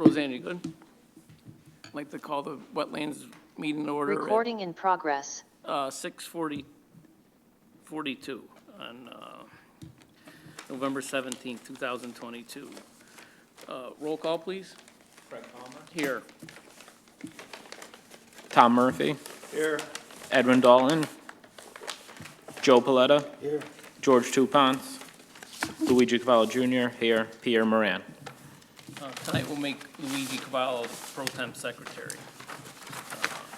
Roseanne, you good? I'd like to call the Wetlands meeting to order Recording in progress. at 6:42 on November 17th, 2022. Roll call, please. Fred Palmer. Here. Tom Murphy. Here. Edwin Dalton. Joe Paletta. Here. George Tupons. Luigi Cavallo Jr. Here. Pierre Moran. Tonight we'll make Luigi Cavallo pro temp secretary.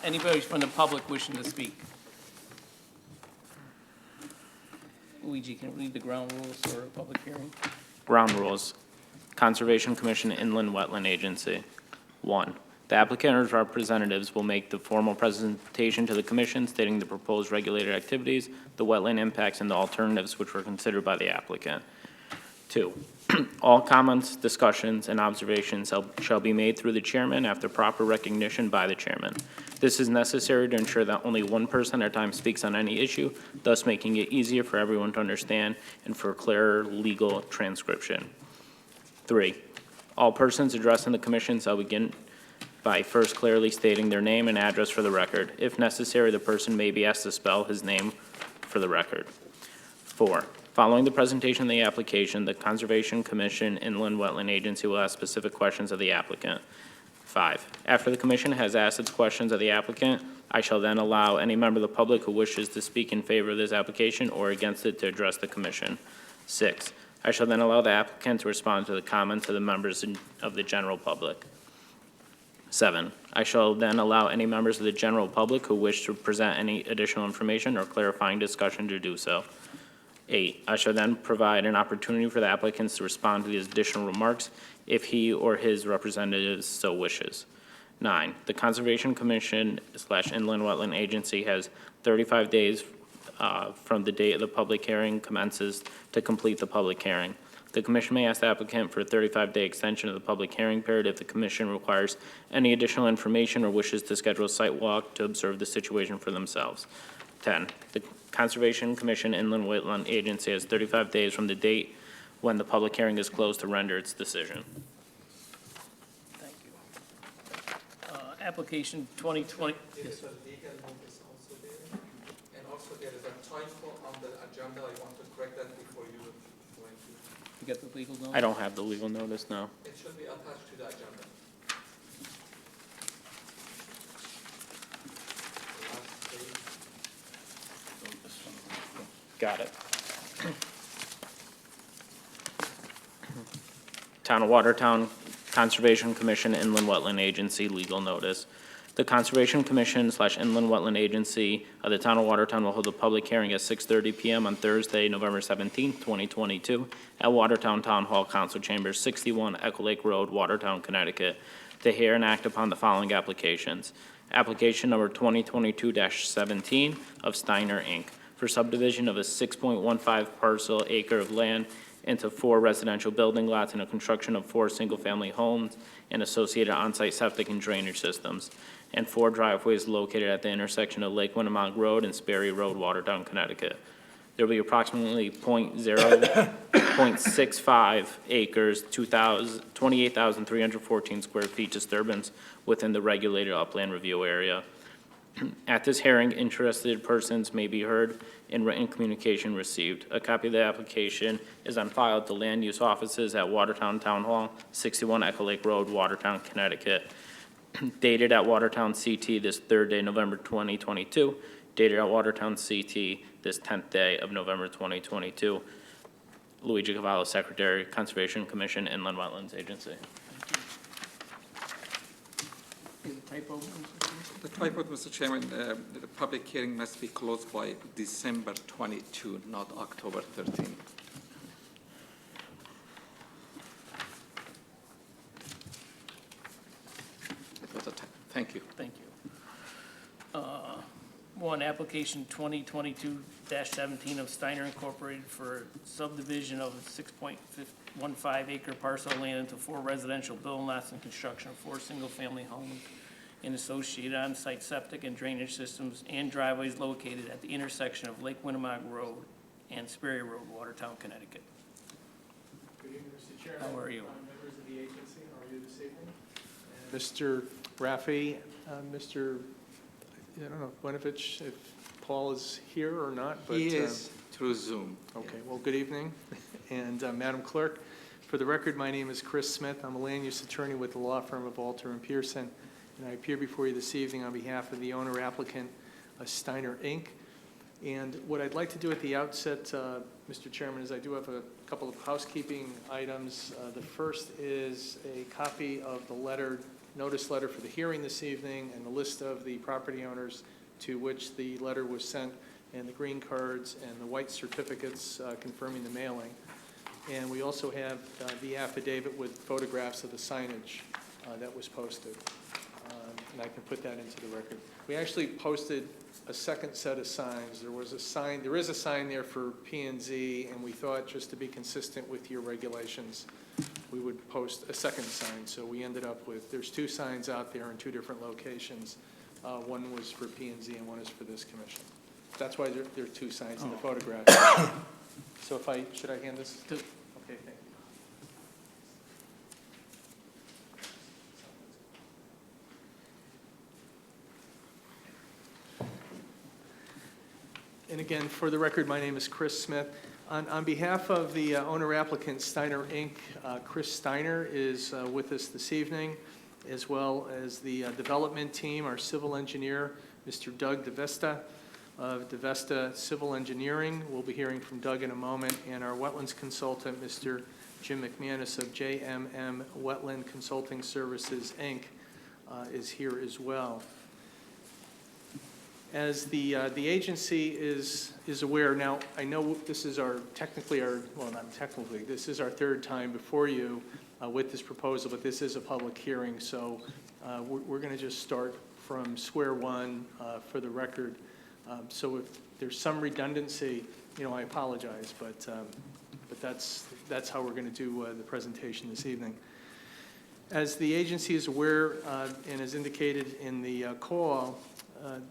Anybody from the public wishing to speak? Luigi, can you read the ground rules for a public hearing? Ground rules. Conservation Commission Inland Wetland Agency. 1. The applicant or his representatives will make the formal presentation to the commission stating the proposed regulated activities, the wetland impacts, and the alternatives which were considered by the applicant. 2. All comments, discussions, and observations shall be made through the chairman after proper recognition by the chairman. This is necessary to ensure that only one person at a time speaks on any issue, thus making it easier for everyone to understand and for clearer legal transcription. 3. All persons addressing the commission shall begin by first clearly stating their name and address for the record. If necessary, the person may be asked to spell his name for the record. 4. Following the presentation of the application, the Conservation Commission Inland Wetland Agency will ask specific questions of the applicant. 5. After the commission has asked its questions of the applicant, I shall then allow any member of the public who wishes to speak in favor of this application or against it to address the commission. 6. I shall then allow the applicant to respond to the comments of the members of the general public. 7. I shall then allow any members of the general public who wish to present any additional information or clarifying discussion to do so. 8. I shall then provide an opportunity for the applicants to respond to these additional remarks if he or his representative so wishes. 9. The Conservation Commission / Inland Wetland Agency has 35 days from the date of the public hearing commences to complete the public hearing. The commission may ask the applicant for a 35-day extension of the public hearing period if the commission requires any additional information or wishes to schedule a site walk to observe the situation for themselves. 10. The Conservation Commission Inland Wetland Agency has 35 days from the date when the public hearing is closed to render its decision. Thank you. Application 2020. There is a legal notice also there, and also there is a typo on the agenda. I want to correct that before you go into. You got the legal notice? I don't have the legal notice now. It should be attached to the agenda. Last page. Got it. Town of Watertown Conservation Commission Inland Wetland Agency legal notice. The Conservation Commission / Inland Wetland Agency of the Town of Watertown will hold a public hearing at 6:30 p.m. on Thursday, November 17th, 2022 at Watertown Town Hall Council Chambers, 61 Echo Lake Road, Watertown, Connecticut, to hear and act upon the following applications. Application number 2022-17 of Steiner, Inc. for subdivision of a 6.15 parcel acre of land into 4 residential building lots and a construction of 4 single-family homes and associated on-site septic and drainage systems, and 4 driveways located at the intersection of Lake Winnemont Road and Sperry Road, Watertown, Connecticut. There will be approximately 0.65 acres, 28,314 square feet disturbance within the regulated upland review area. At this hearing, interested persons may be heard in written communication received. A copy of the application is on file at the land use offices at Watertown Town Hall, 61 Echo Lake Road, Watertown, Connecticut. Dated at Watertown CT this 3rd day, November 2022. Dated at Watertown CT this 10th day of November 2022. Luigi Cavallo, Secretary, Conservation Commission, Inland Wetlands Agency. Is it typo? The typo, Mr. Chairman, the public hearing must be closed by December 22, not October 13. It was a typo. Thank you. Thank you. One, application 2022-17 of Steiner Incorporated for subdivision of a 6.15 acre parcel of land into 4 residential building lots and construction of 4 single-family homes and associated on-site septic and drainage systems and driveways located at the intersection of Lake Winnemont Road and Sperry Road, Watertown, Connecticut. Good evening, Mr. Chairman. How are you? Members of the agency, how are you this evening? Mr. Raffi, Mr., I don't know, Winovich, if Paul is here or not, but. He is through Zoom. Okay, well, good evening. And Madam Clerk, for the record, my name is Chris Smith. I'm a land use attorney with the law firm of Alter and Pearson, and I appear before you this evening on behalf of the owner applicant, Steiner, Inc. And what I'd like to do at the outset, Mr. Chairman, is I do have a couple of housekeeping items. The first is a copy of the notice letter for the hearing this evening and the list of the property owners to which the letter was sent, and the green cards and the white certificates confirming the mailing. And we also have the affidavit with photographs of the signage that was posted. And I can put that into the record. We actually posted a second set of signs. There is a sign there for P&Z, and we thought, just to be consistent with your regulations, we would post a second sign. So we ended up with, there's two signs out there in two different locations. One was for P&Z and one is for this commission. That's why there are two signs in the photograph. So should I hand this? Okay, thank you. And again, for the record, my name is Chris Smith. On behalf of the owner applicant, Steiner, Inc., Chris Steiner is with us this evening, as well as the development team, our civil engineer, Mr. Doug DeVesta of DeVesta Civil Engineering. We'll be hearing from Doug in a moment, and our wetlands consultant, Mr. Jim McManus of JMM Wetland Consulting Services, Inc., is here as well. As the agency is aware, now I know this is this is our third time before you with this proposal, but this is a public hearing, so we're going to just start from square one for the record. So if there's some redundancy, I apologize, but that's how we're going to do the presentation this evening. As the agency is aware and as indicated in the call,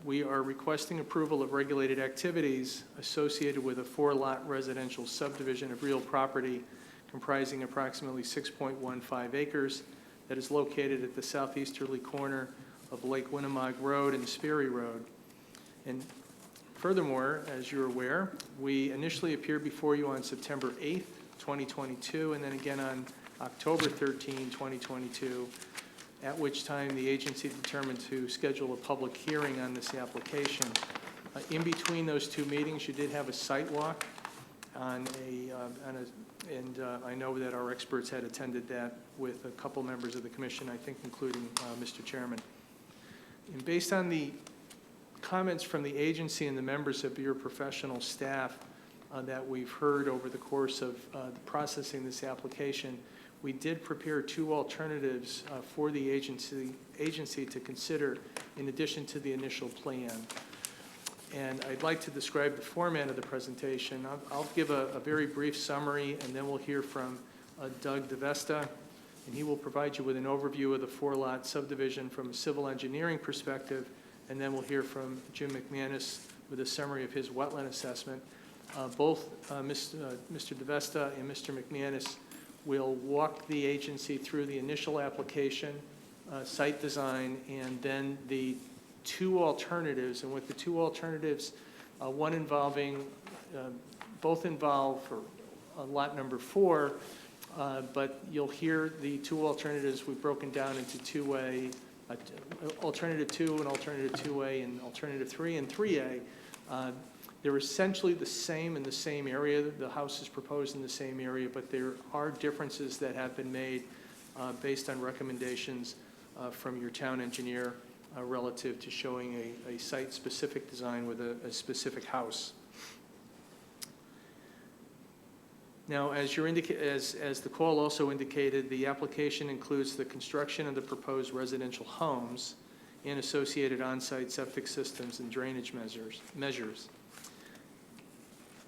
we are requesting approval of regulated activities associated with a 4-lot residential subdivision of real property comprising approximately 6.15 acres that is located at the southeasterly corner of Lake Winnemog Road and Sperry Road. And furthermore, as you're aware, we initially appeared before you on September 8th, 2022, and then again on October 13, 2022, at which time the agency determined to schedule a public hearing on this application. In between those two meetings, you did have a site walk and I know that our experts had attended that with a couple members of the commission, I think including Mr. Chairman. And based on the comments from the agency and the members of your professional staff that we've heard over the course of processing this application, we did prepare two alternatives for the agency to consider in addition to the initial plan. And I'd like to describe the format of the presentation. I'll give a very brief summary, and then we'll hear from Doug DeVesta, and he will provide you with an overview of the 4-lot subdivision from a civil engineering perspective, and then we'll hear from Jim McManus with a summary of his wetland assessment. Both Mr. DeVesta and Mr. McManus will walk the agency through the initial application, site design, and then the two alternatives. And with the two alternatives, both involve lot number 4, but you'll hear the two alternatives we've broken down into two-way, alternative 2 and alternative 2A and alternative 3 and 3A. They're essentially the same in the same area. The house is proposed in the same area, but there are differences that have been made based on recommendations from your town engineer relative to showing a site-specific design with a specific house. Now, as the call also indicated, the application includes the construction of the proposed residential homes and associated on-site septic systems and drainage measures.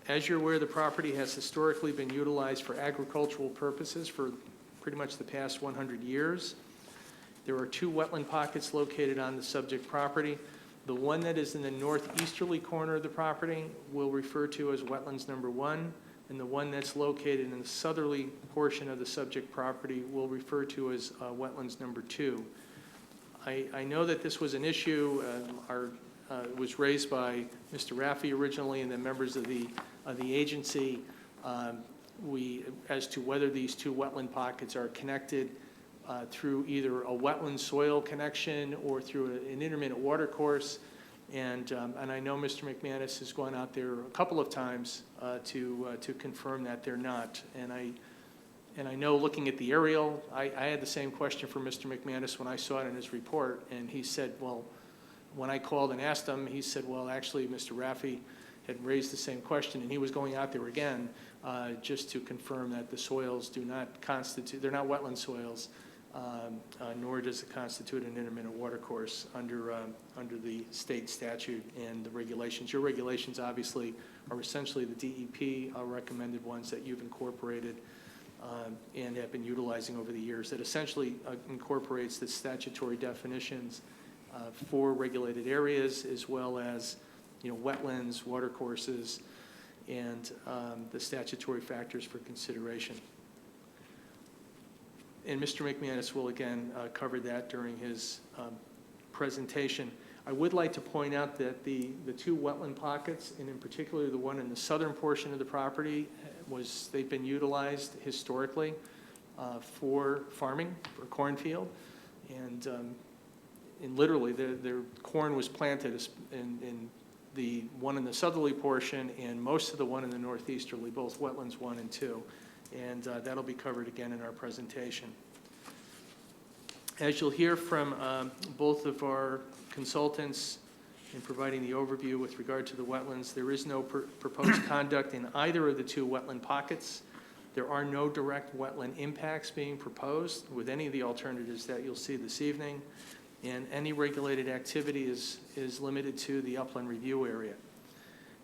As you're aware, the property has historically been utilized for agricultural purposes for pretty much the past 100 years. There are two wetland pockets located on the subject property. The one that is in the northeasterly corner of the property we'll refer to as wetlands number 1, and the one that's located in the southerly portion of the subject property we'll refer to as wetlands number 2. I know that this was an issue, it was raised by Mr. Raffi originally and then members of the agency. As to whether these two wetland pockets are connected through either a wetland soil connection or through an intermittent water course. And I know Mr. McManus has gone out there a couple of times to confirm that they're not. And I know, looking at the aerial, I had the same question for Mr. McManus when I saw it in his report, and he said, well, when I called and asked him, he said, well, actually, Mr. Raffi had raised the same question, and he was going out there again just to confirm that the soils do not constitute, they're not wetland soils, nor does it constitute an intermittent water course under the state statute and the regulations. Your regulations, obviously, are essentially the DEP recommended ones that you've incorporated and have been utilizing over the years. That essentially incorporates the statutory definitions for regulated areas, as well as, wetlands, water courses, and the statutory factors for consideration. And Mr. McManus will again cover that during his presentation. I would like to point out that the two wetland pockets, and in particular the one in the southern portion of the property, they've been utilized historically for farming, for cornfield, and literally their corn was planted in the one in the southerly portion and most of the one in the northeasterly, both wetlands 1 and 2. And that'll be covered again in our presentation. As you'll hear from both of our consultants in providing the overview with regard to the wetlands, there is no proposed conduct in either of the two wetland pockets. There are no direct wetland impacts being proposed with any of the alternatives that you'll see this evening, and any regulated activity is limited to the upland review area.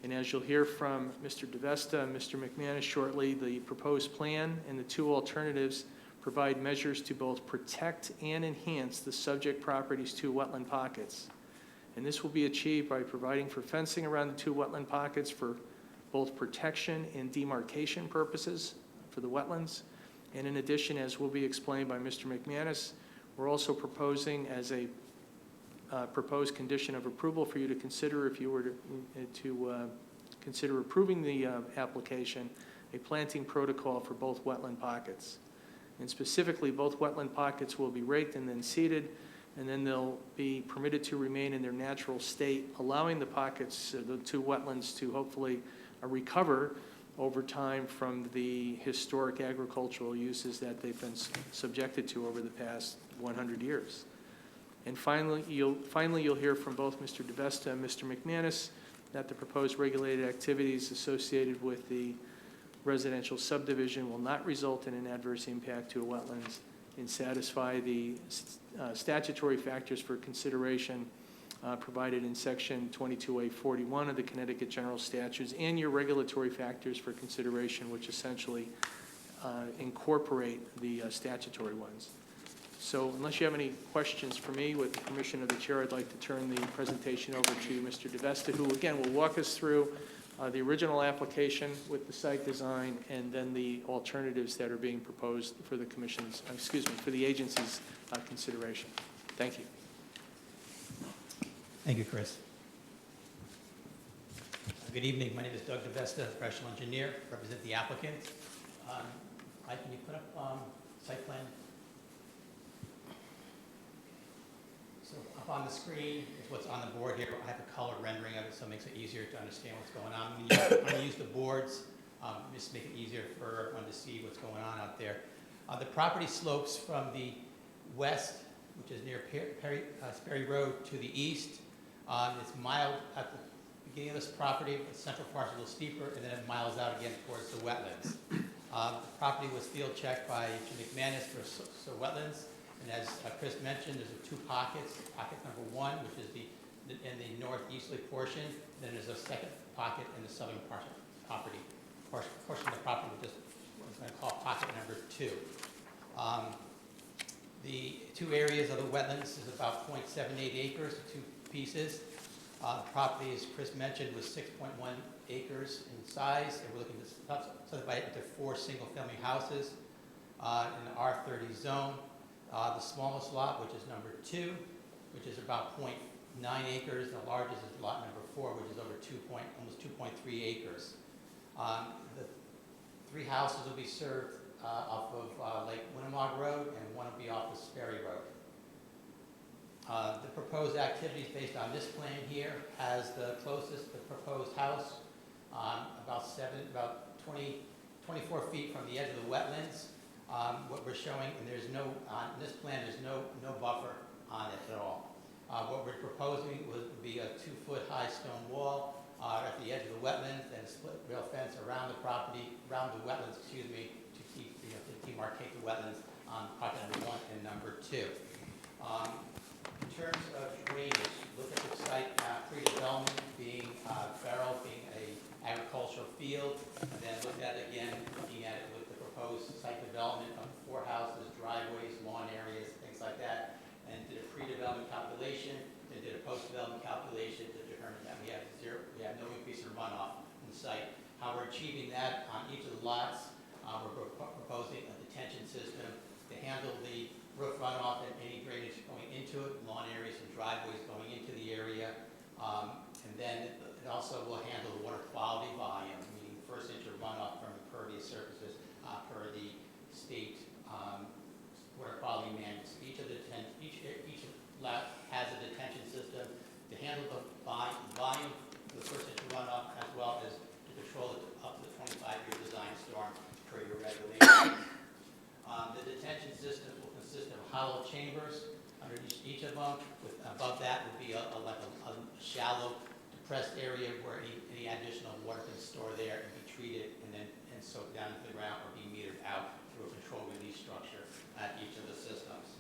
And as you'll hear from Mr. DeVesta and Mr. McManus shortly, the proposed plan and the two alternatives provide measures to both protect and enhance the subject property's two wetland pockets. And this will be achieved by providing for fencing around the two wetland pockets for both protection and demarcation purposes for the wetlands. And in addition, as will be explained by Mr. McManus, we're also proposing as a proposed condition of approval for you to consider, if you were to consider approving the application, a planting protocol for both wetland pockets. And specifically, both wetland pockets will be raked and then seeded, and then they'll be permitted to remain in their natural state, allowing the pockets, the two wetlands, to hopefully recover over time from the historic agricultural uses that they've been subjected to over the past 100 years. And finally, you'll hear from both Mr. DeVesta and Mr. McManus that the proposed regulated activities associated with the residential subdivision will not result in an adverse impact to wetlands and satisfy the statutory factors for consideration provided in Section 22A41 of the Connecticut General Statutes, and your regulatory factors for consideration, which essentially incorporate the statutory ones. So unless you have any questions for me, with the permission of the chair, I'd like to turn the presentation over to Mr. DeVesta, who again will walk us through the original application with the site design and then the alternatives that are being proposed for the commission's, for the agency's consideration. Thank you. Thank you, Chris. Good evening. My name is Doug DeVesta, professional engineer, represent the applicant. Mike, can you put up site plan? So up on the screen is what's on the board here. I have a color rendering of it, so it makes it easier to understand what's going on. I'm going to use the boards just to make it easier for everyone to see what's going on out there. The property slopes from the west, which is near Sperry Road, to the east. It's mild at the beginning of this property, the central part's a little steeper, and then it miles out again towards the wetlands. The property was field checked by Jim McManus for wetlands. And as Chris mentioned, there's two pockets. Pocket number 1, which is in the northeasterly portion. And then there's a second pocket in the southern portion of the property, which is what I'm going to call pocket number 2. The two areas of the wetlands is about 0.78 acres, the two pieces. The property, as Chris mentioned, was 6.1 acres in size, and we're looking to subdivide it into 4 single-family houses in the R30 zone. The smallest lot, which is number 2, which is about 0.9 acres. The largest is lot number 4, which is over almost 2.3 acres. The 3 houses will be served off of Lake Winnemog Road, and one will be off of Sperry Road. The proposed activities based on this plan here has the proposed house, about 24 feet from the edge of the wetlands. What we're showing, and there's no, on this plan, there's no buffer on it at all. What we're proposing would be a 2-foot high stone wall at the edge of the wetlands, and a split rail fence around the property, around the wetlands, excuse me, to keep, to demarcate the wetlands on project number 1 and number 2. In terms of drainage, look at the site pre-development being Farrell being a agricultural field, and then look at it again, looking at it with the proposed site development of 4 houses, driveways, lawn areas, things like that, and did a pre-development calculation, and did a post-development calculation to determine that we have no increase in runoff in the site. How we're achieving that on each of the lots, we're proposing a detention system to handle the roof runoff and any drainage going into it, lawn areas and driveways going into the area. And then it also will handle the water quality volume, meaning the first inch of runoff from impervious surfaces per the state water quality manuals. Each lot has a detention system to handle the volume, the first inch of runoff, as well as to control it up to the 25-year design storm per your regulations. The detention system will consist of hollow chambers under each of them. Above that would be like a shallow, depressed area where any additional water can store there and be treated and soaked down into the ground or be metered out through a control release structure at each of the systems.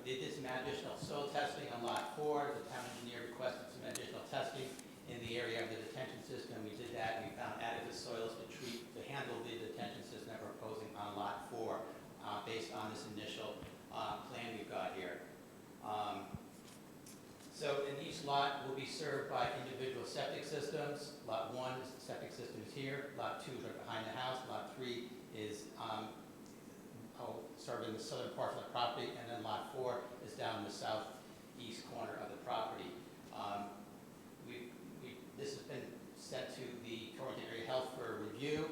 We did some additional soil testing on lot 4. The town engineer requested some additional testing in the area of the detention system. We did that. We found adequate soils to handle the detention system that we're proposing on lot 4 based on this initial plan we've got here. So in each lot will be served by individual septic systems. Lot 1 is the septic system is here. Lot 2 is right behind the house. Lot 3 is served in the southern part of the property, and then lot 4 is down in the southeast corner of the property. This has been sent to the Torrington Area Health for review.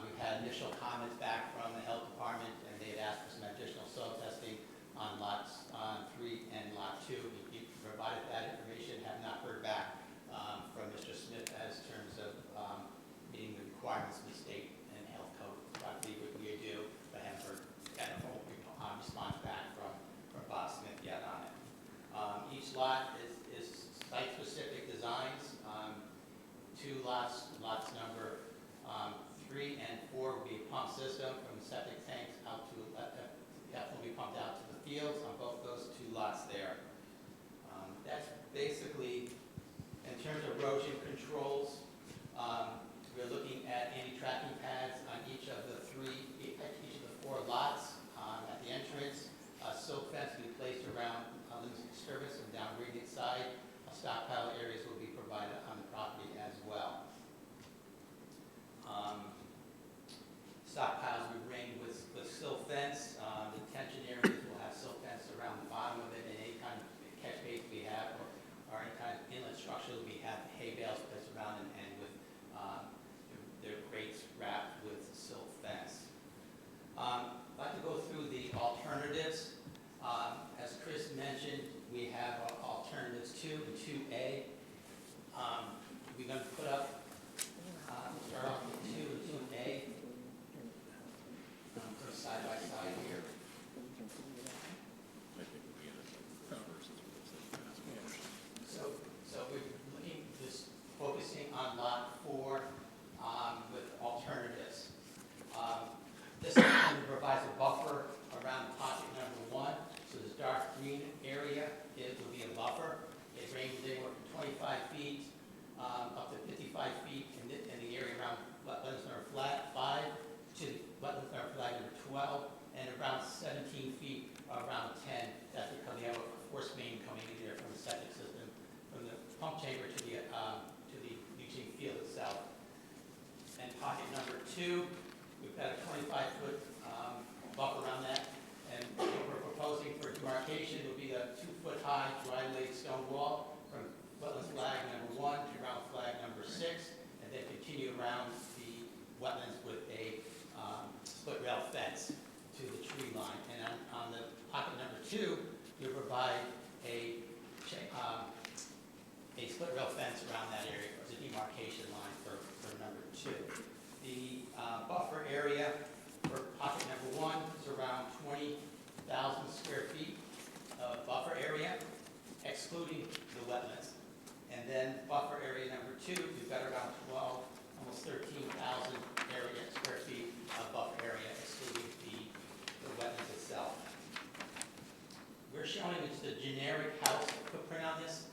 We've had initial comments back from the health department, and they had asked for some additional soil testing on lots 3 and lot 2. We provided that information, have not heard back from Mr. Smith as terms of meeting the requirements of the state and health code. I believe what we do, but haven't heard a full response back from Bob Smith yet on it. Each lot is site-specific designs. 2 lots number 3 and 4 will be a pump system from the septic tanks out to will be pumped out to the fields on both those 2 lots there. That's basically, in terms of erosion controls, we're looking at anti-tracking pads on each of the 4 lots at the entrance. Silt fence will be placed around limited disturbance and down gradient side. Stockpile areas will be provided on the property as well. Stockpiles will be ringed with silt fence. The detention areas will have silt fence around the bottom of it, and any kind of catch base we have or any kind of inlet structure we have hay bales placed around and with their grates wrapped with silt fence. I'd like to go through the alternatives. As Chris mentioned, we have alternatives 2 and 2A. We're going to put up, start off with 2 and 2A. Put side by side here. So we're looking, just focusing on lot 4 with alternatives. This provides a buffer around pocket number 1. So this dark green area, it will be a buffer. It ranges anywhere from 25 feet up to 55 feet in the area around wetlands number 5 to wetlands number flag number 12, and around 17 feet around 10. That's because we have a force main coming in there from the septic system, from the pump chamber to the 2, we've got a 25-foot buffer around that. And what we're proposing for demarcation would be a 2-foot-high dry-laid stone wall from wetland flag number 1 to ground flag number 6, and then continue around the wetlands with a split rail fence to the tree line. And on the pocket number 2, you provide a split rail fence around that area as a demarcation line for number 2. The buffer area for pocket number 1 is around 20,000 square feet of buffer area, excluding the wetlands. And then buffer area number 2, we've got around 12, almost 13,000 square feet of buffer area, excluding the wetlands itself. We're showing just a generic house footprint on this.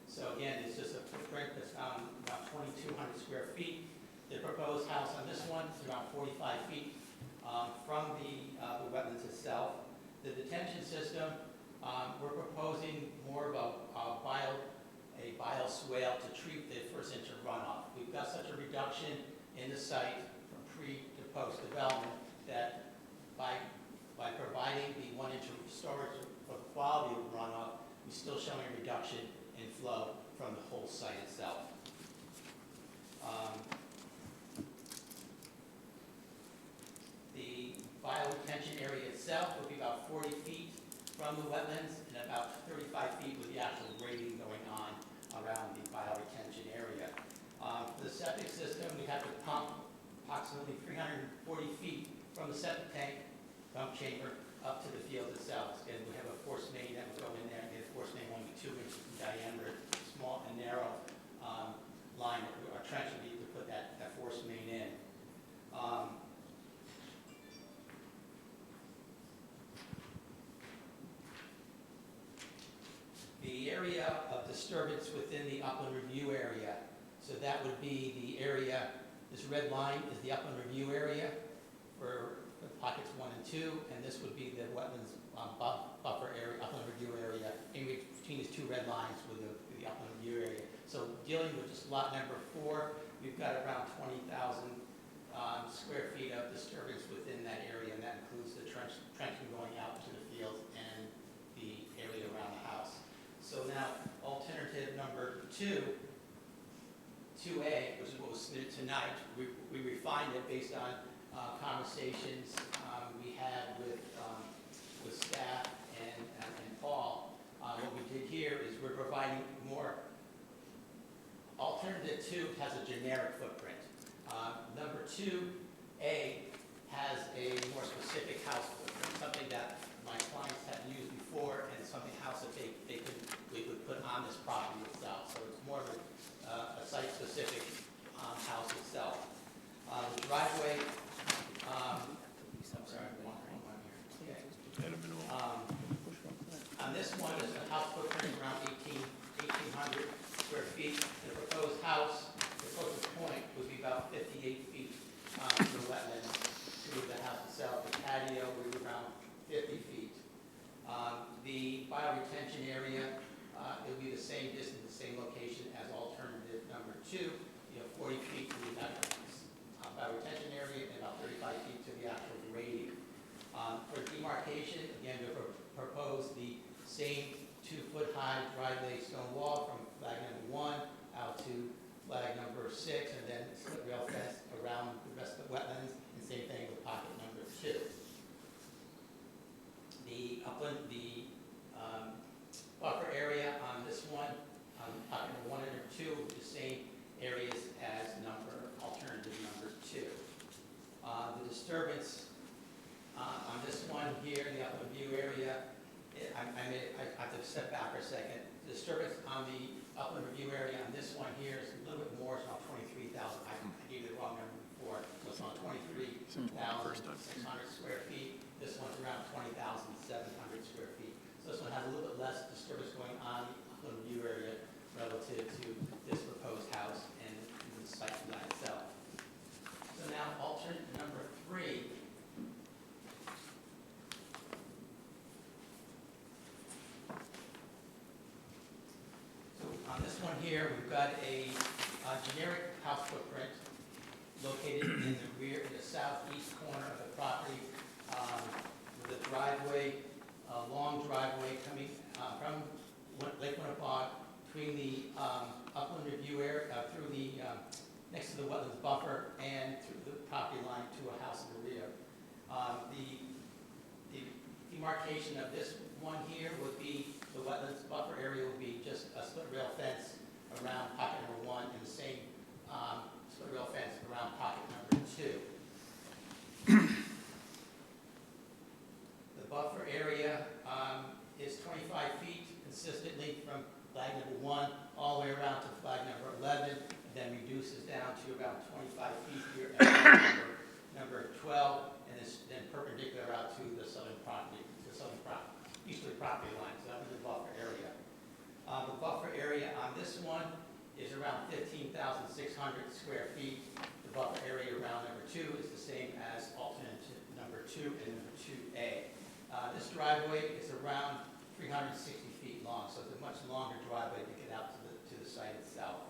So again, it's just a footprint that's about 2,200 square feet. The proposed house on this one is around 45 feet from the wetlands itself. The detention system, we're proposing more of a bioswale to treat the first inch of runoff. We've got such a reduction in the site from pre to post development that by providing the 1 inch of storage for the quality of runoff, we're still showing a reduction in flow from the whole site itself. The bioretention area itself will be about 40 feet from the wetlands and about 35 feet with the actual grading going on around the bioretention area. For the septic system, we have to pump approximately 340 feet from the septic tank pump chamber up to the field itself. And we have a force main that will go in there, and the force main will be 2 inches in diameter, small and narrow line, or trench would be to put that force main in. The area of disturbance within the upland review area, so that would be the area, this red line is the upland review area for pockets 1 and 2, and this would be the wetlands buffer area, upland review area, in between these 2 red lines with the upland review area. So dealing with just lot number 4, we've got around 20,000 square feet of disturbance within that area, and that includes the trenching going out to the field and the area around the house. So now, alternative number 2A, which is what was submitted tonight, we refined it based on conversations we had with staff and Paul. What we did here is we're providing more. Alternative 2 has a generic footprint. Number 2A has a more specific house footprint, something that my clients have used before, and something house that we could put on this property itself. So it's more of a site-specific house itself. The driveway. On this one, is a house footprint around 1,800 square feet. The proposed house, the closest point would be about 58 feet from the wetlands to the house itself. The patio would be around 50 feet. The bioretention area, it would be the same distance, the same location as alternative number 2. You know, 40 feet to the bioretention area and about 35 feet to the actual grading. For demarcation, again, we propose the same 2-foot-high dry-laid stone wall from flag number 1 out to flag number 6, and then split rail fence around the rest of the wetlands, and same thing with pocket number 2. The upland, buffer area on this one, pocket number 1 and number 2, will be the same areas as alternative number 2. The disturbance on this one here, the upland view area, I have to step back for a second. The disturbance on the upland review area on this one here is a little bit more, it's about 23,000. I gave you the wrong number before, so it's on 23,600 square feet. This one's around 20,700 square feet. So this one has a little bit less disturbance going on in the upland review area relative to this proposed house and the site plan itself. So now alternate number 3. On this one here, we've got a generic house footprint located in the rear, in the southeast corner of the property, with a driveway, a long driveway coming from Lake Winnebago between the upland review area, through the, next to the wetlands buffer and through the property line to a house in the rear. The demarcation of this one here would be, the wetlands buffer area would be just a split rail fence around pocket number 1 and the same split rail fence around pocket number 2. The buffer area is 25 feet consistently from flag number 1 all the way around to flag number 11, and then reduces down to about 25 feet here at flag number 12, and then perpendicular out to the southern property, easterly property line. So that was the buffer area. The buffer area on this one is around 15,600 square feet. The buffer area around number 2 is the same as alternative number 2 and number 2A. This driveway is around 360 feet long, so it's a much longer driveway to get out to the site itself.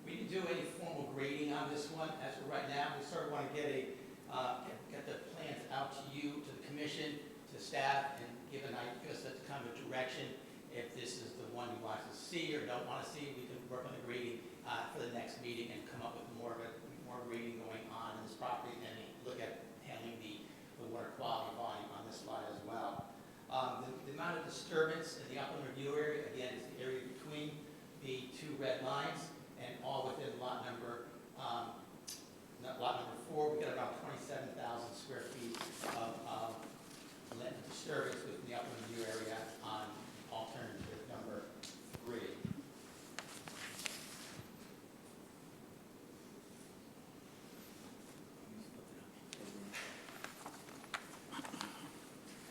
We didn't do any formal grading on this one as of right now. We sort of want to get the plans out to you, to the commission, to staff, and give us a kind of a direction. If this is the one you want to see or don't want to see, we can work on the grading for the next meeting and come up with more grading going on in this property, and look at handling the water quality volume on this lot as well. The amount of disturbance in the upland review area, again, is the area between the 2 red lines and all within lot number 4. We got about 27,000 square feet of land disturbance within the upland review area on alternative number 3.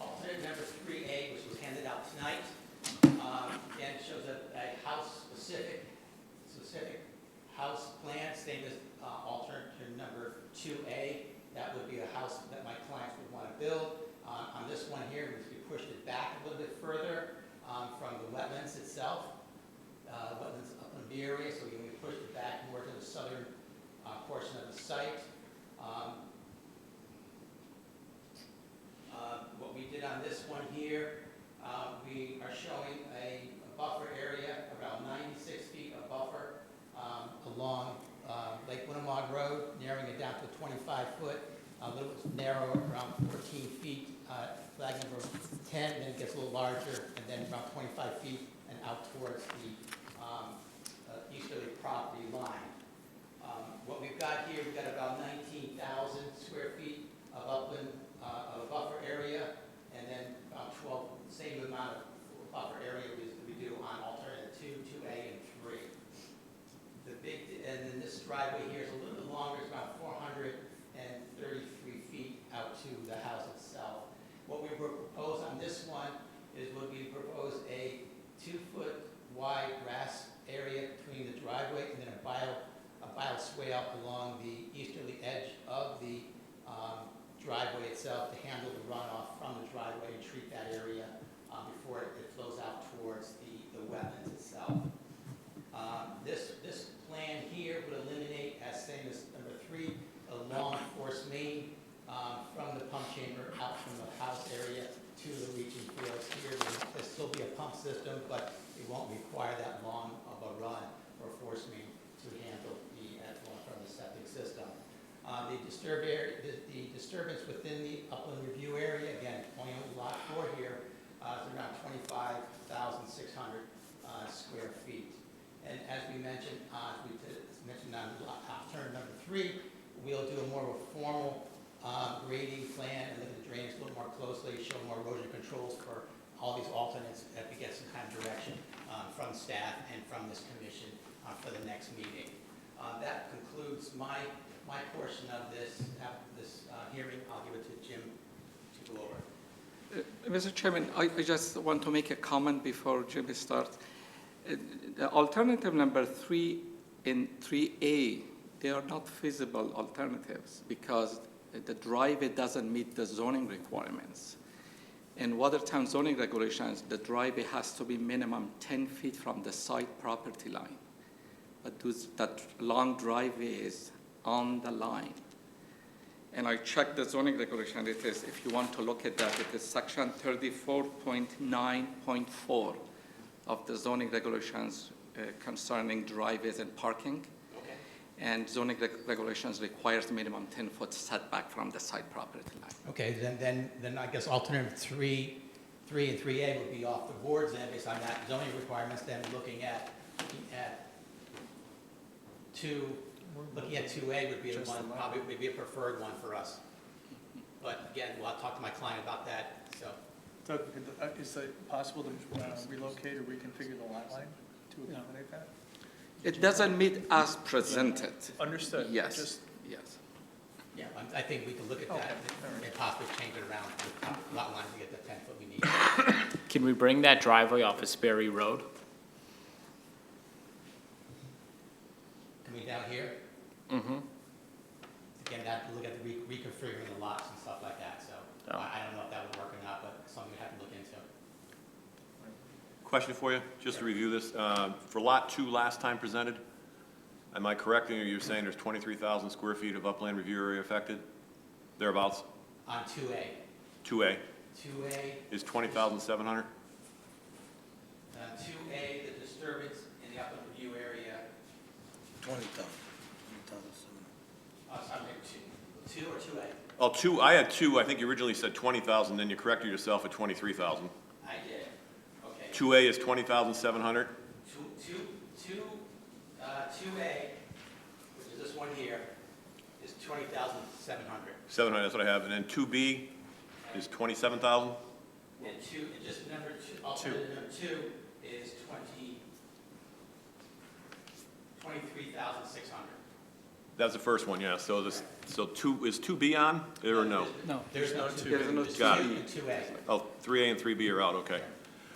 Alternative number 3A, which was handed out tonight, again, shows a house-specific house plan, same as alternative number 2A. That would be a house that my clients would want to build. On this one here, we pushed it back a little bit further from the wetlands itself, wetlands upland area, so we pushed it back more to the southern portion of the site. What we did on this one here, we are showing a buffer area around 96 feet of buffer along Lake Winnebago Road, narrowing it down to 25-foot, a little bit narrower, around 14 feet, flag number 10, and then it gets a little larger, and then around 25 feet and out towards the easterly property line. What we've got here, we've got about 19,000 square feet of upland of a buffer area, and then about 12, same amount of buffer area as we do on alternative 2, 2A, and 3. And then this driveway here is a little bit longer, it's about 433 feet out to the house itself. What we propose on this one is we propose a 2-foot wide grass area between the driveway and then a bioswale along the easterly edge of the driveway itself to handle the runoff from the driveway and treat that area before it flows out towards the wetlands itself. This plan here would eliminate, as same as number 3, a long force main from the pump chamber out from the house area to the leaching fields. Here there'll still be a pump system, but it won't require that long of a run or force main to handle the effluent from the septic system. The disturbance within the upland review area, again, only on lot 4 here, is around 25,600 square feet. And as we mentioned, on alternative number 3, we'll do a more of a formal grading plan and look at the drainage a little more closely, show more erosion controls for all these alternates if we get some kind of direction from staff and from this commission for the next meeting. That concludes my portion of this hearing. I'll give it to Jim to go over. Mr. Chairman, I just want to make a comment before Jim starts. The alternative number 3 and 3A, they are not feasible alternatives because the driveway doesn't meet the zoning requirements. In Watertown zoning regulations, the driveway has to be minimum 10 feet from the site property line. but that long driveway is on the line. And I checked the zoning regulation, it is, if you want to look at that, it is section 34.9.4 of the zoning regulations concerning driveways and parking. Okay. And zoning regulations requires minimum 10-foot setback from the side property line. Okay, then I guess alternative 3 and 3A would be off the boards then, based on that zoning requirements, then looking at 2A would be the one, probably would be a preferred one for us. But again, well, I'll talk to my client about that, so. Doug, is it possible to relocate or reconfigure the lot line to accommodate that? It doesn't meet as presented. Understood. Yes, Just, yes. Yeah, I think we can look at Okay, that all right. and possibly change it around to the lot line to get the 10-foot we need. Can we bring that driveway off of Sperry Road? Coming down here, Mm-hmm. again, that, look at the reconfiguring the lots and stuff like that, so. Oh. I don't know if that would work or not, but something we have to look into. Question for you, just to review this. For Lot 2 last time presented, am I correct in you saying there's 23,000 square feet of upland review area affected? Thereabouts? On 2A. 2A 2A, is 20,700? 2A, the disturbance in the upland review area, 20,000. sorry, 2 or 2A? Oh, 2, I had 2, I think you originally said 20,000, then you corrected yourself at 23,000. I did, okay. 2A is 20,700? 2A, which is this one here, is 20,700. 700, that's what I have. And then 2B is 27,000? And just number 2, alternative number 2 is 23,600. That's the first one, yeah. So this, so 2, is 2B on, or no? No. There's no 2. There's no There's 2. 2 and 2A. Oh, 3A and 3B are out, okay.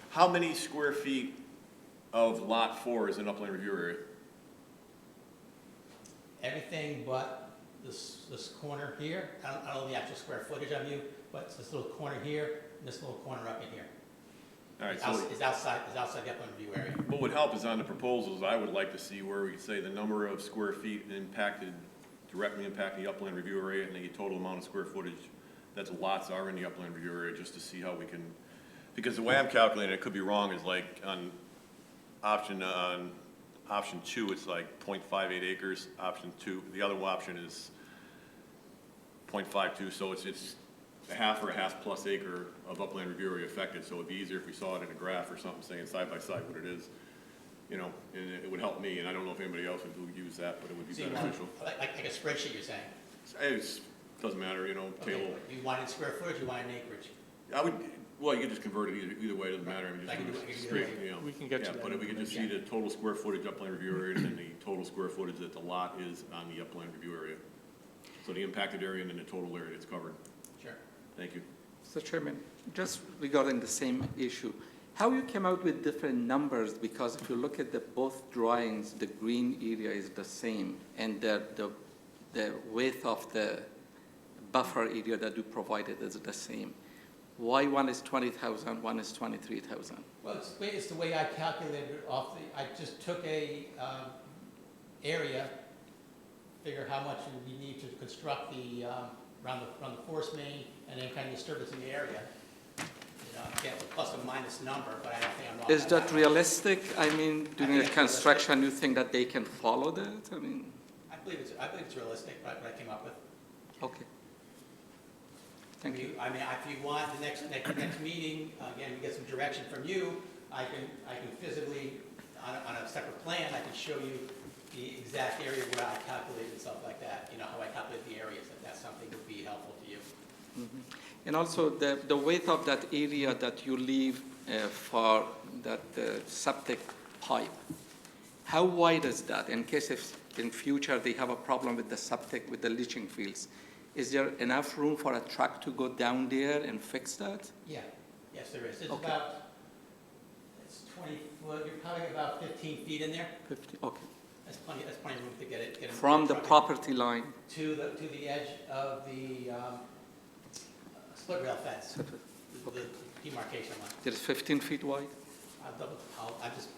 How many square feet of Lot 4 is in upland review area? Everything but this corner here, I don't know the actual square footage of you, but it's this little corner here, and this little corner up in here. All right, so Is outside the upland review area. what would help is on the proposals, I would like to see where we say the number of square feet impacted, directly impacting the upland review area, and the total amount of square footage that the lots are in the upland review area, just to see how we can, because the way I'm calculating it, could be wrong, is like on option 2, it's like 0.58 acres, option 2, the other option is 0.52, so it's a half or a half plus acre of upland review area affected, so it'd be easier if we saw it in a graph or something saying side by side what it is, you know, and it would help me, and I don't know if anybody else would use that, but it would be So you want, beneficial. like a spreadsheet you're saying? It doesn't matter, you know, Okay, table, you want it in square footage, you want it in acreage? I would, well, you could just convert it either way, it doesn't matter, I mean, I can do just it either straight, way. you know. We can get to Yeah, that but if we could just see the total square footage upland review area and then the total square footage that the lot is on the upland review area. So the impacted area and then the total area that's covered. Sure. Thank you. Mr. Chairman, just regarding the same issue, how you came out with different numbers? Because if you look at the both drawings, the green area is the same, and the width of the buffer area that you provided is the same. Why one is 20,000, one is 23,000? Well, it's the way I calculated it off I just took a area, figure how much we need to construct the, around the force main, and then kind of disturbance in the area. You know, get a plus or minus number, but I don't think I'm off. Is that realistic? I mean, during think the it's construction, you think that they can follow that? I mean, I believe it's realistic, what I came up with. okay. Thank you. I mean, if you want the next meeting, again, we get some direction from you, I can physically, on a separate plan, I can show you the exact area where I calculated and stuff like that, you know, how I calculate the areas, if that's something that would be helpful to you. And also, the width of that area that you leave for that septic pipe, how wide is that? In case if in future they have a problem with the septic, with the leaching fields, is there enough room for a truck to go down there and fix that? Yeah, yes, there is. It's Okay. about, it's 20 foot, you're probably about 15 feet in there. 50, okay. That's plenty of room to get it. From the truck property line? to the edge of the split rail fence, the demarcation line. It is 15 feet wide? I just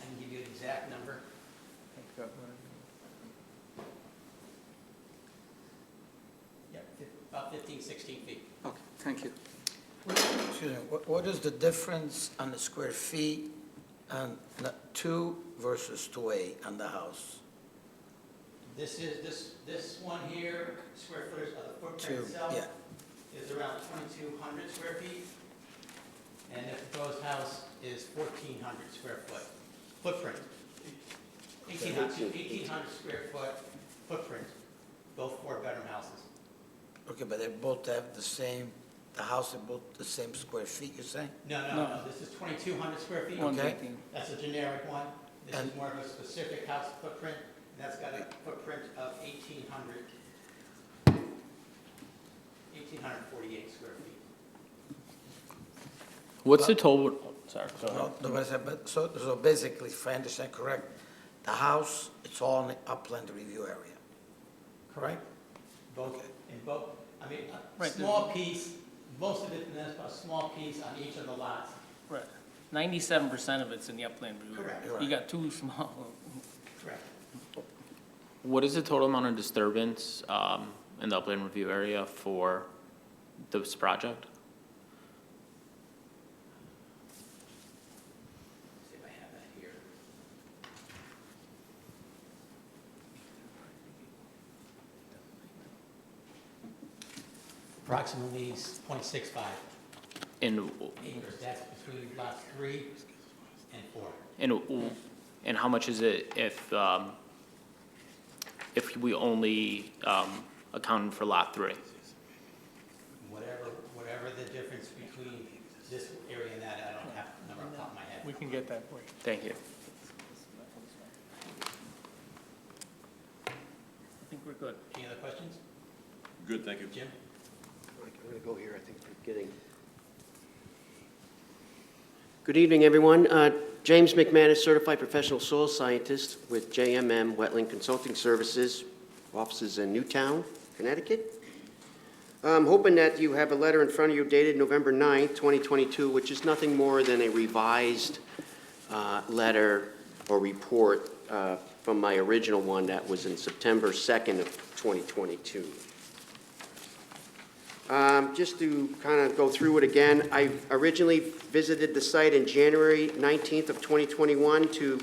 I can give you an exact number. Yep, about 15, 16 feet. Okay, thank you. Excuse me, what is the difference on the square feet on 2 versus 2A on the house? This is, this one here, square footage of the footprint 2, itself yeah. is around 2,200 square feet. And the proposed house is 1,400 square foot footprint. 1,800 square foot footprint, both 4-bedroom houses. Okay, but they both have the same, the house, they both the same square feet, you're saying? No, this is 2,200 square feet. Okay. 118. That's a generic one. This is And- more of a specific house footprint, and that's got a footprint of 1,800, 1,848 square feet. What's the total, sorry, go ahead. No, but I said, but, so basically, if I understand correct, the house, it's all in the upland review area, correct? Both, Okay. in both, I mean, a Right. small piece, most of it, and that's a small piece on each of the lots. Right. 97% of it's in the upland review. Correct. You got two small, Correct. What is the total amount of disturbance in the upland review area for this project? See if I have that here. Approximately 0.65 And, acres, that's between lots 3 and 4. and how much is it if we only accounted for lot 3? Whatever the difference between this area and that, I don't have the number off the top of my head. We can get that for you. Thank you. I think we're good. Any other questions? Good, thank you. Jim? I'm going to go here, I think we're getting. Good evening, everyone. James McManus, Certified Professional Soil Scientist with JMM Wetland Consulting Services, offices in Newtown, Connecticut. I'm hoping that you have a letter in front of you dated November 9th, 2022, which is nothing more than a revised letter or report from my original one that was in September 2nd of 2022. Just to kind of go through it again, I originally visited the site in January 19th of 2021 to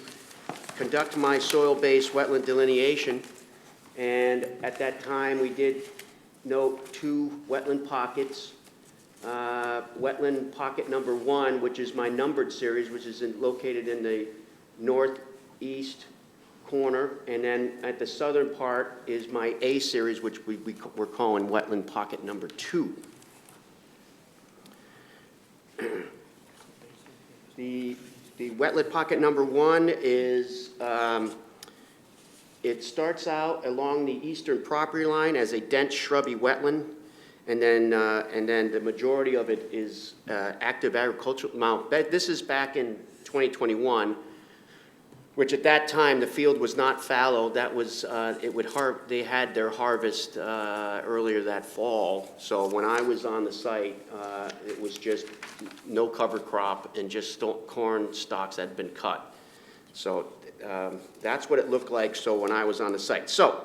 conduct my soil-based wetland delineation. And at that time, we did note 2 wetland pockets. Wetland pocket number 1, which is my numbered series, which is located in the northeast corner, and then at the southern part is my A series, which we're calling wetland pocket number 2. The wetland pocket number 1 is, it starts out along the eastern property line as a dense shrubby wetland, and then the majority of it is active agricultural. Now, this is back in 2021, which at that time the field was not fallow. That was they had their harvest earlier that fall. So when I was on the site, it was just no cover crop and just corn stalks that had been cut. So that's what it looked like. So when I was on the site, so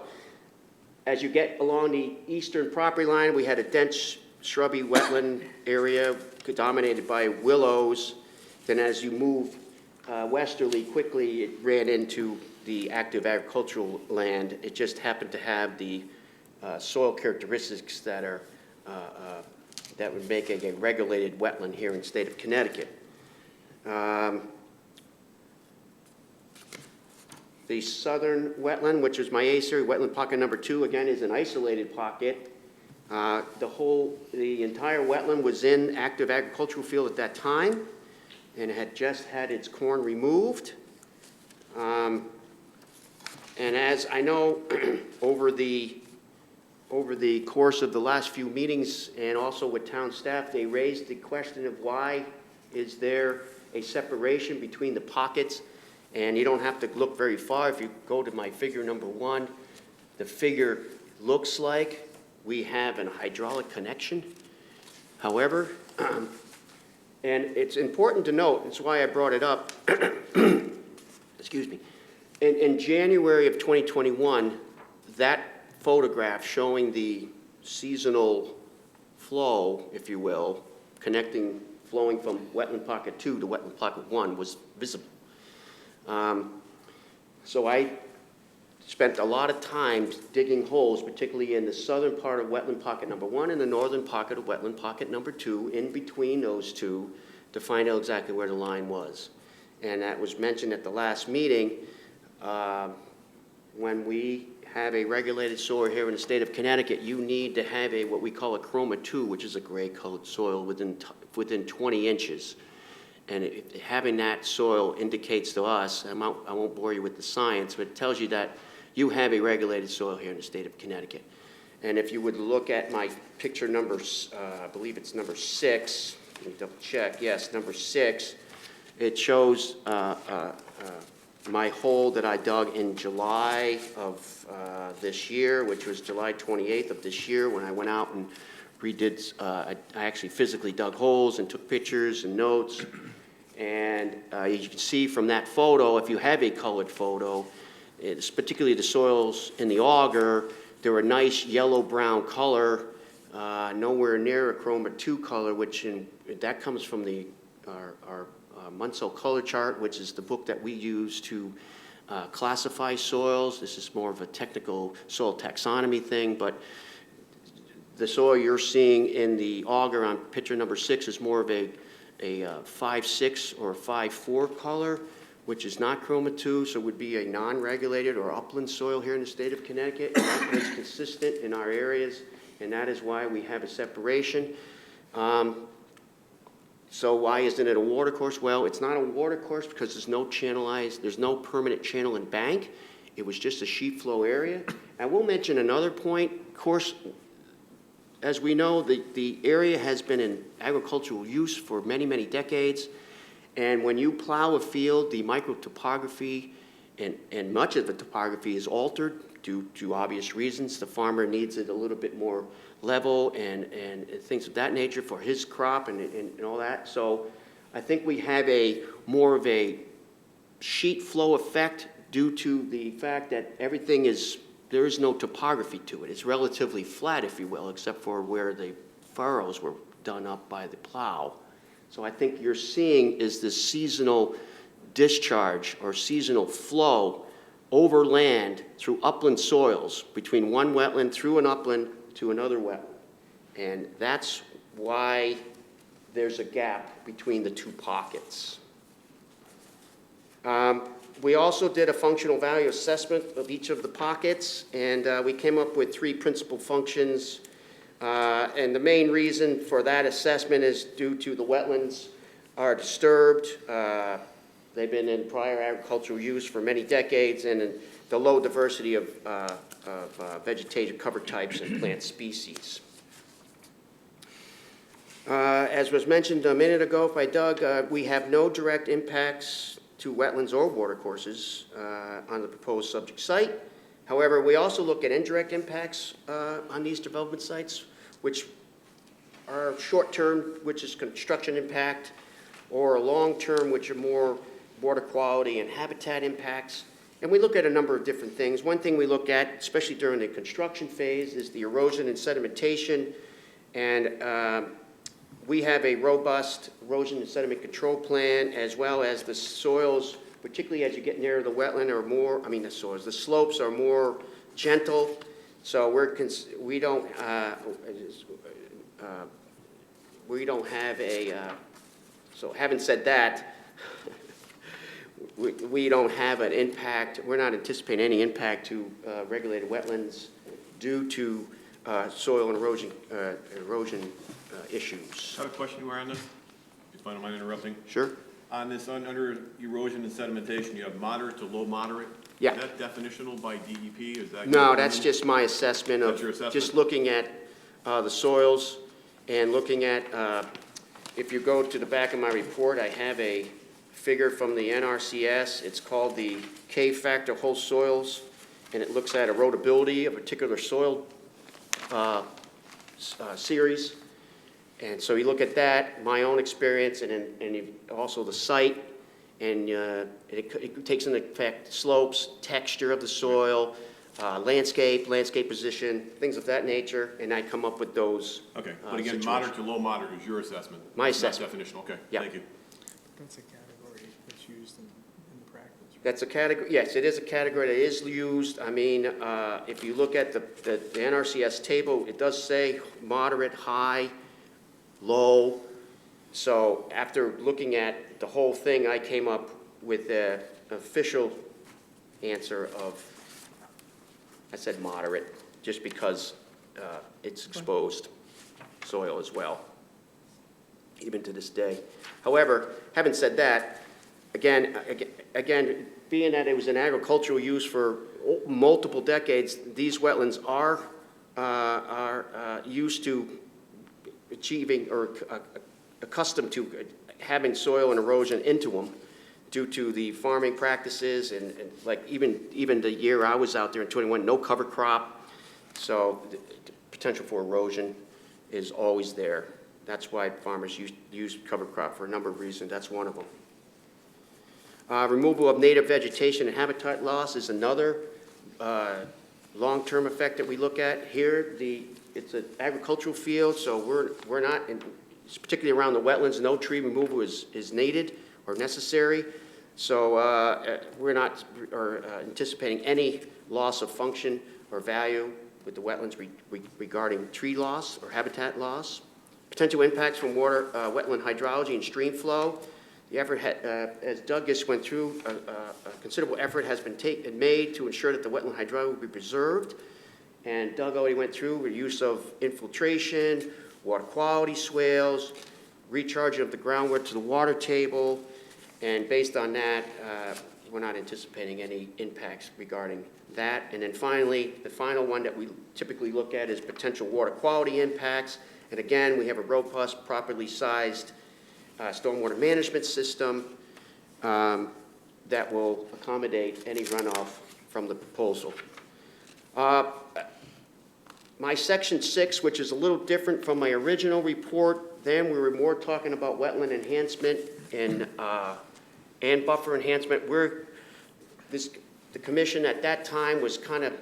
as you get along the eastern property line, we had a dense shrubby wetland area dominated by willows. Then as you move westerly, quickly it ran into the active agricultural land. It just happened to have the soil characteristics that are that would make a regulated wetland here in the state of Connecticut. The southern wetland, which is my A series, wetland pocket number 2, again is an isolated pocket. The entire wetland was in active agricultural field at that time, and it had just had its corn removed. And as I know, over the course of the last few meetings and also with town staff, they raised the question of why is there a separation between the pockets. And you don't have to look very far. If you go to my figure number 1, the figure looks like we have an hydraulic connection. However, and it's important to note, that's why I brought it up, excuse me, in January of 2021, that photograph showing the seasonal flow, if you will, flowing from Wetland Pocket 2 to Wetland Pocket 1 was visible. So I spent a lot of time digging holes, particularly in the southern part of Wetland Pocket number 1 and the northern pocket of Wetland Pocket number 2, in between those two, to find out exactly where the line was. And that was mentioned at the last meeting. When we have a regulated soil here in the state of Connecticut, you need to have what we call a chroma 2, which is a gray-colored soil within 20 inches. And having that soil indicates to us, I won't bore you with the science, but it tells you that you have a regulated soil here in the state of Connecticut. And if you would look at my picture number, I believe it's number 6, let me double check, yes, number 6, it shows my hole that I dug in July of this year, which was July 28th of this year, when I went out and redid, I actually physically dug holes and took pictures and notes. And you can see from that photo, if you have a colored photo, it's particularly the soils in the auger, they're a nice yellow-brown color, nowhere near a chroma 2 color, that comes from our Munsell color chart, which is the book that we use to classify soils. This is more of a technical soil taxonomy thing, but the soil you're seeing in the auger on picture number 6 is more of a 5.6 or 5.4 color, which is not chroma 2, so would be a non-regulated or upland soil here in the state of Connecticut. It's consistent in our areas, and that is why we have a separation. So why isn't it a watercourse? Well, it's not a watercourse because there's no permanent channel and bank. It was just a sheet flow area. I will mention another point. Of course, as we know, the area has been in agricultural use for many, many decades. And when you plow a field, the microtopography and much of the topography is altered due to obvious reasons. The farmer needs it a little bit more level and things of that nature for his crop and all that. So I think we have more of a sheet flow effect due to the fact that there is no topography to it. It's relatively flat, if you will, except for where the furrows were done up by the plow. So I think you're seeing is this seasonal discharge or seasonal flow over land through upland soils between one wetland through an upland to another wetland. And that's why there's a gap between the two pockets. We also did a functional value assessment of each of the pockets, and we came up with 3 principal functions. And the main reason for that assessment is due to the wetlands are disturbed. They've been in prior agricultural use for many decades, and the low diversity of vegetative cover types and plant species. As was mentioned a minute ago by Doug, we have no direct impacts to wetlands or watercourses on the proposed subject site. However, we also look at indirect impacts on these development sites, which are short-term, which is construction impact, or long-term, which are more water quality and habitat impacts. And we look at a number of different things. One thing we look at, especially during the construction phase, is the erosion and sedimentation. And we have a robust erosion and sediment control plan, as well as the soils, particularly as you get near the wetland, the slopes are more gentle. So we don't have so having said that, we don't have an impact, we're not anticipating any impact to regulated wetlands due to soil and erosion issues. I have a question you on this, if you don't mind interrupting. Sure. On this, under erosion and sedimentation, you have moderate to low moderate? Yeah. Is that definitional by DEP? Is that? No, that's just my assessment of, That's your assessment? just looking at the soils and looking at, if you go to the back of my report, I have a figure from the NRCS. It's called the K-factor whole soils, and it looks at erodibility of a particular soil series. And so you look at that, my own experience, and also the site, and it takes into effect slopes, texture of the soil, landscape position, things of that nature, and I come up with those. Okay, but again, situations. moderate to low moderate is your assessment? My not assessment. Definitional, okay, Yeah. thank you. That's a category that's used in the practice. Right? That's a category, yes, it is a category that is used. I mean, if you look at the NRCS table, it does say moderate, high, low. So after looking at the whole thing, I came up with the official answer of, I said moderate, just because it's exposed soil as well, even to this day. However, having said that, again, being that it was an agricultural use for multiple decades, these wetlands are used to achieving or accustomed to having soil and erosion into them due to the farming practices and like even the year I was out there in 21, no cover crop. So the potential for erosion is always there. That's why farmers use cover crop for a number of reasons. That's one of them. Removal of native vegetation and habitat loss is another long-term effect that we look at. Here, it's an agricultural field, so we're not, particularly around the wetlands, no tree removal is needed or necessary. So we're not anticipating any loss of function or value with the wetlands regarding tree loss or habitat loss. Potential impacts from water, wetland hydrology and stream flow. The effort, as Doug just went through, a considerable effort has been made to ensure that the wetland hydrology will be preserved. And Doug already went through the use of infiltration, water quality swales, recharging of the groundwater to the water table. And based on that, we're not anticipating any impacts regarding that. And then finally, the final one that we typically look at is potential water quality impacts. And again, we have a robust, properly sized stormwater management system that will accommodate any runoff from the proposal. My section 6, which is a little different from my original report, then we were more talking about wetland enhancement and buffer enhancement. The commission at that time was kind of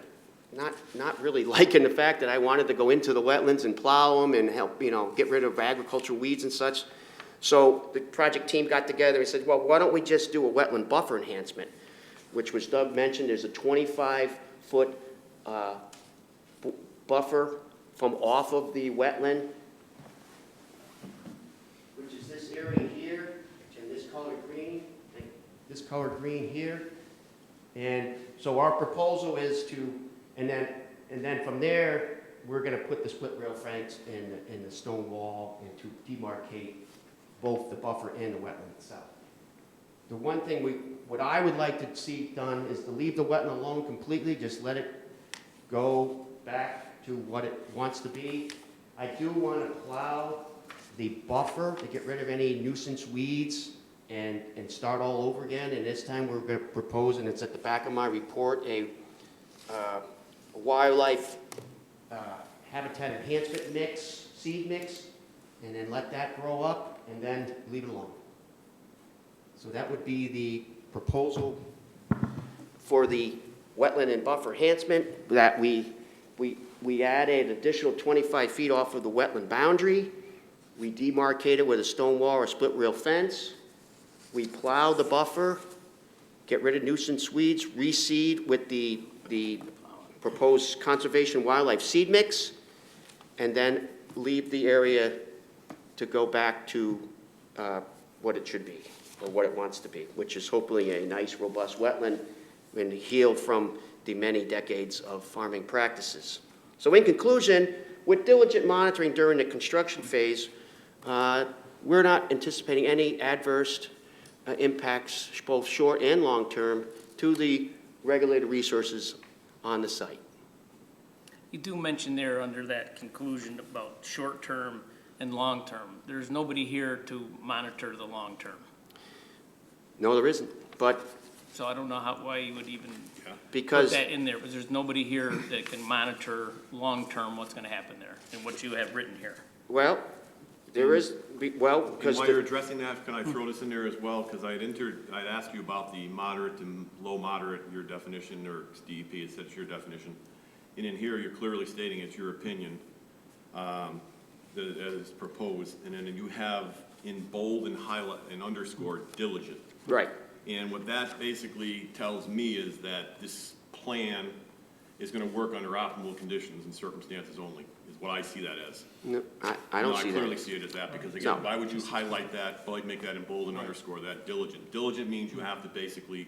not really liking the fact that I wanted to go into the wetlands and plow them and help, get rid of agricultural weeds and such. So the project team got together and said, well, why don't we just do a wetland buffer enhancement, which was Doug mentioned, there's a 25-foot buffer from off of the wetland, which is this area here, and this color green, and this color green here. And so our proposal is to, and then from there, we're going to put the split rail fence in the stone wall and to demarcate both the buffer and the wetland itself. The one thing what I would like to see done is to leave the wetland alone completely, just let it go back to what it wants to be. I do want to plow the buffer to get rid of any nuisance weeds and start all over again. And this time we're going to propose, and it's at the back of my report, a wildlife habitat enhancement mix, seed mix, and then let that grow up and then leave it alone. So that would be the proposal for the wetland and buffer enhancement, that we added additional 25 feet off of the wetland boundary. We demarcated with a stone wall or split rail fence. We plow the buffer, get rid of nuisance weeds, reseed with the proposed conservation wildlife seed mix, and then leave the area to go back to what it should be, or what it wants to be, which is hopefully a nice, robust wetland and healed from the many decades of farming practices. So in conclusion, with diligent monitoring during the construction phase, we're not anticipating any adverse impacts, both short and long term, to the regulated resources on the site. You do mention there under that conclusion about short-term and long-term. There's nobody here to monitor the long-term. No, there isn't, but So I don't know why you would even put because, that in there, because there's nobody here that can monitor long-term what's going to happen there and what you have written here. well, There is, well, And because while you're addressing that, can I throw this in there as well? Because I'd asked you about the moderate and low moderate, your definition, or DEP, it says your definition. And in here, you're clearly stating it's your opinion, that is proposed. And then you have in bold and highlight and underscore diligent. right. And what that basically tells me is that this plan is gonna work under optimal conditions and circumstances only, is what I see that as. No, I don't No, see I clearly that. see it as that, because No. again, why would you highlight that, why make that in bold and underscore that, diligent? Diligent means you have to basically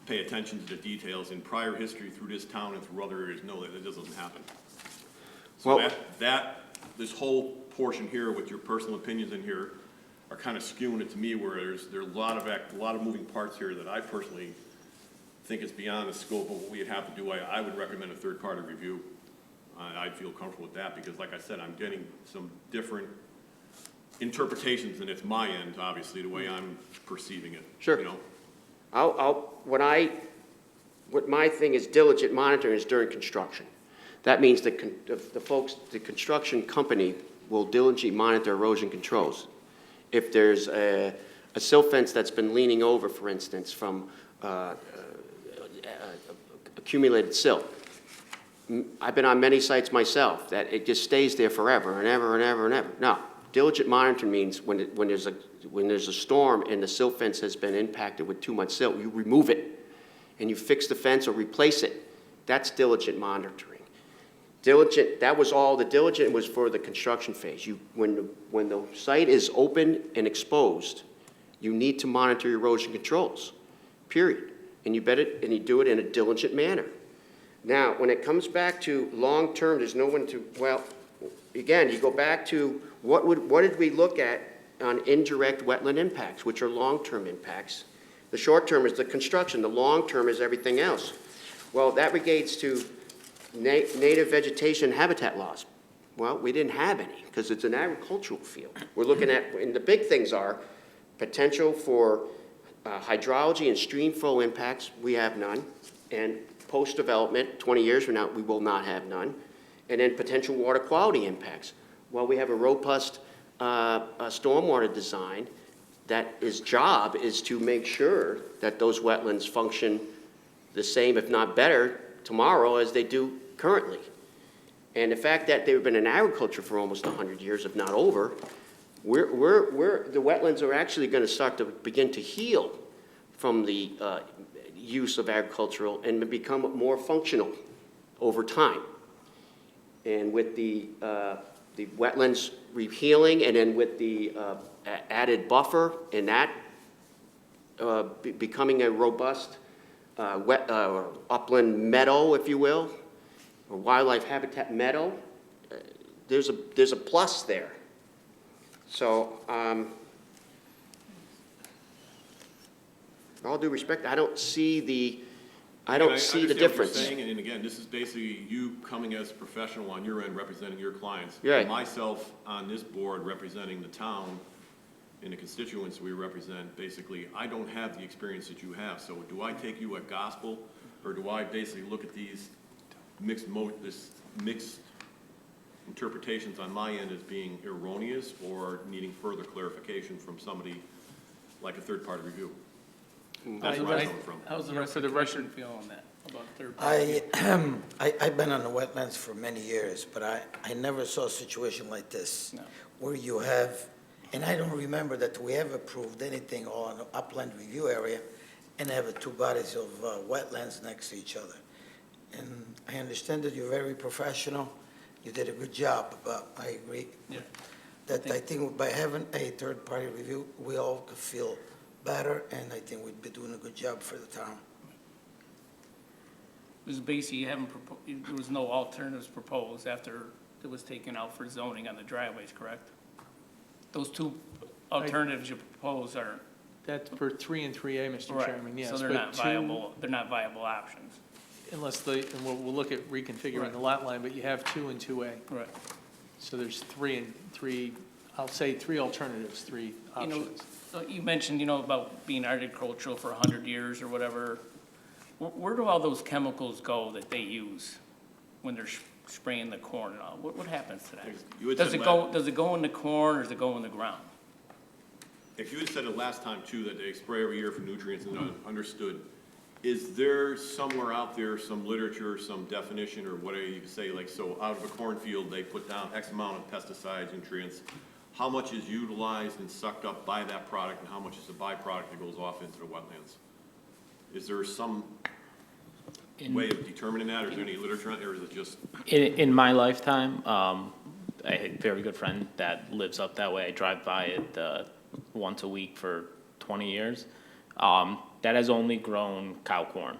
pay attention to the details. In prior history through this town and through other areas, no, that doesn't happen. So Well- this whole portion here with your personal opinions in here are kind of skewing it to me, where there's a lot of moving parts here that I personally think is beyond the scope of what we'd have to do. I would recommend a third-party review. I'd feel comfortable with that, because like I said, I'm getting some different interpretations, and it's my end, obviously, the way I'm perceiving it. Sure. You know? What my thing is, diligent monitoring is during construction. That means the construction company will diligently monitor erosion controls. If there's a silt fence that's been leaning over, for instance, from accumulated silt. I've been on many sites myself that it just stays there forever and ever and ever and ever. No, diligent monitoring means when there's a storm and the silt fence has been impacted with too much silt, you remove it and you fix the fence or replace it. That's diligent monitoring. Diligent, that was all, the diligent was for the construction phase. When the site is open and exposed, you need to monitor erosion controls, period. And you do it in a diligent manner. Now, when it comes back to long-term, there's no one to, well, again, you go back to what did we look at on indirect wetland impacts, which are long-term impacts. The short-term is the construction, the long-term is everything else. Well, that relates to native vegetation habitat loss. Well, we didn't have any because it's an agricultural field. We're looking at, and the big things are potential for hydrology and stream flow impacts, we have none. And post-development, 20 years from now, we will not have none. And then potential water quality impacts. Well, we have a robust stormwater design that its job is to make sure that those wetlands function the same, if not better, tomorrow as they do currently. And the fact that they've been in agriculture for almost 100 years, if not over, the wetlands are actually going to start to begin to heal from the use of agricultural and become more functional over time. And with the wetlands rehealing, and then with the added buffer and that becoming a robust upland meadow, if you will, or wildlife habitat meadow, there's a plus there. So, all due respect, I don't see the I understand the what you're difference. saying, and again, this is basically you coming as a professional on your end, representing your clients. Right. Myself on this board representing the town and the constituents we represent. Basically, I don't have the experience that you have, so do I take you at gospel, or do I basically look at these mixed interpretations on my end as being erroneous or needing further clarification from somebody like a third-party review? That's where I'm coming from. How's the Yeah, rest for of the the record- commission feel on that, about third party? I've been on the wetlands for many years, but I never saw a situation like this. No. Where you have, and I don't remember that we ever approved anything on the upland review area and have two bodies of wetlands next to each other. And I understand that you're very professional, you did a good job, but I agree Yeah. that I think by having a third-party review, we all could feel better, and I think we'd be doing a good job for the town. It was basically, there was no alternatives proposed after it was taken out for zoning on the driveways, correct? Those two alternatives you propose are, That's for 3 and 3A, Mr. right, Chairman, yes. so they're but not two- viable, they're not viable options. Unless and we'll look at reconfiguring Right. the lot line, but you have 2 and 2A. Right. So there's 3 and 3, I'll say 3 alternatives, 3 You know, options. you mentioned, about being agricultural for 100 years or whatever. Where do all those chemicals go that they use when they're spraying the corn and all, what happens to that? You had Does said does it go in the corn or does it go in the ground? If you had said it last time too, that they spray every year for nutrients and understood, is there somewhere out there, some literature, some definition or whatever you could say, like, so out of a cornfield, they put down X amount of pesticides, nutrients, how much is utilized and sucked up by that product and how much is the byproduct that goes off into the wetlands? Is there some way of determining that, or is there any literature on it, or is it just? In my lifetime, I have a very good friend that lives up that way. I drive by it once a week for 20 years. That has only grown cow corn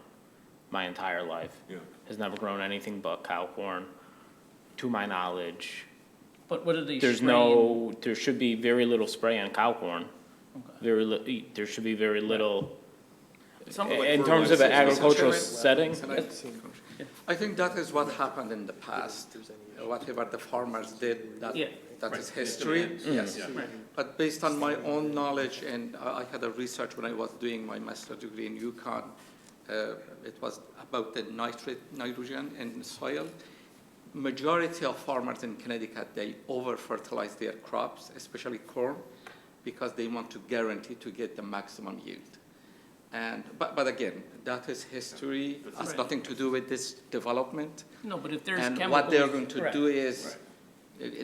my entire life. Yeah. Has never grown anything but cow corn, to my knowledge. But what are they There's spraying? there should be very little spray on cow corn. There should be very little, in terms of an agricultural setting. I think that is what happened in the past. Whatever the farmers did, that Yeah. is history, yes. But based on my own knowledge, and I had a research when I was doing my master's degree in UConn, it was about the nitrogen in soil. Majority of farmers in Connecticut, they over-fertilize their crops, especially corn, because they want to guarantee to get the maximum yield. And, but again, that is history, has nothing to do with this development. No, but if there's And chemicals. what they're going to correct. do is,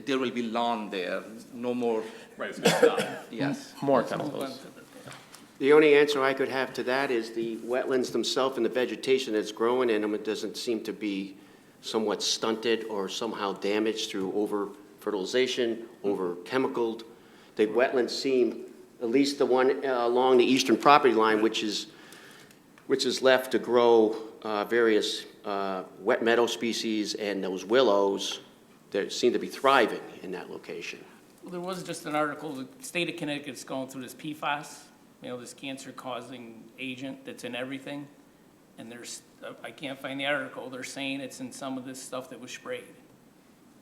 there will be lawn there, no more, Right, it's gonna stop. yes. More Let's move on chemicals. to the- The only answer I could have to that is the wetlands themselves and the vegetation that's growing in them, it doesn't seem to be somewhat stunted or somehow damaged through over-fertilization, over-chemicaled. The wetlands seem, at least the one along the eastern property line, which is left to grow various wet meadow species and those willows, that seem to be thriving in that location. Well, there was just an article, the state of Connecticut's going through this PFAS, this cancer-causing agent that's in everything. And there's, I can't find the article, they're saying it's in some of this stuff that was sprayed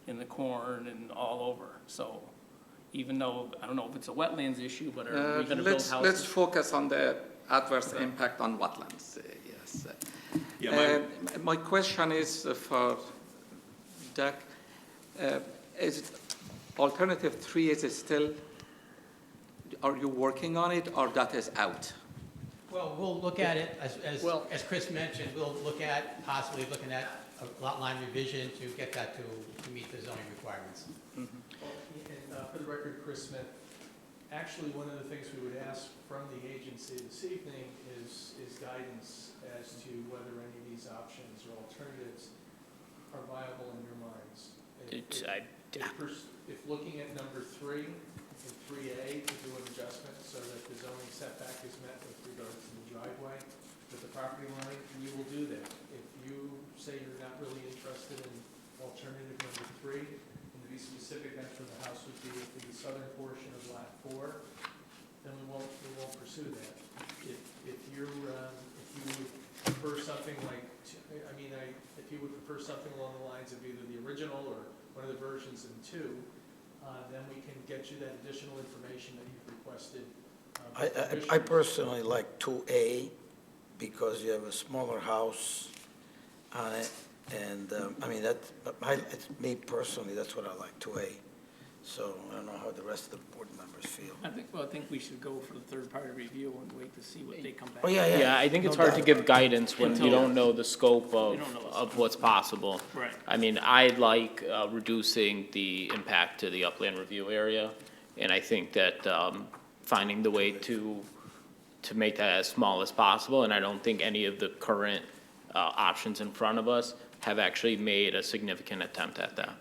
in the corn and all over. So even though, I don't know if it's a wetlands issue, but are we gonna build houses? Let's focus on the adverse impact on wetlands, yes. Yeah, My question is for Doug, is alternative 3, is it still, are you working on it, or that is out? Well, we'll look at it, as Chris mentioned, we'll look at, possibly looking at a lot line revision to get that to meet the zoning requirements. And for the record, Chris Smith, actually, one of the things we would ask from the agency this evening is guidance as to whether any of these options or alternatives are viable in your minds. If looking at number 3 and 3A to do an adjustment so that the zoning setback is met with regards to the driveway, with the property line, we will do that. If you say you're not really interested in alternative number 3, and to be specific, that's where the house would be at the southern portion of lot 4, then we won't pursue that. If you would prefer something like, if you would prefer something along the lines of either the original or one of the versions in 2, then we can get you that additional information that you've requested. I personally like 2A because you have a smaller house on it, and, it's me personally, that's what I like, 2A. So I don't know how the rest of the board members feel. I think we should go for the third-party review and wait to see what they come back. Oh, yeah. Yeah, I think it's No hard to doubt. give guidance when you Until- don't know the scope We don't know the of what's possible. Right. I mean, I like reducing the impact to the upland review area, and I think that finding the way to make that as small as possible, and I don't think any of the current options in front of us have actually made a significant attempt at that.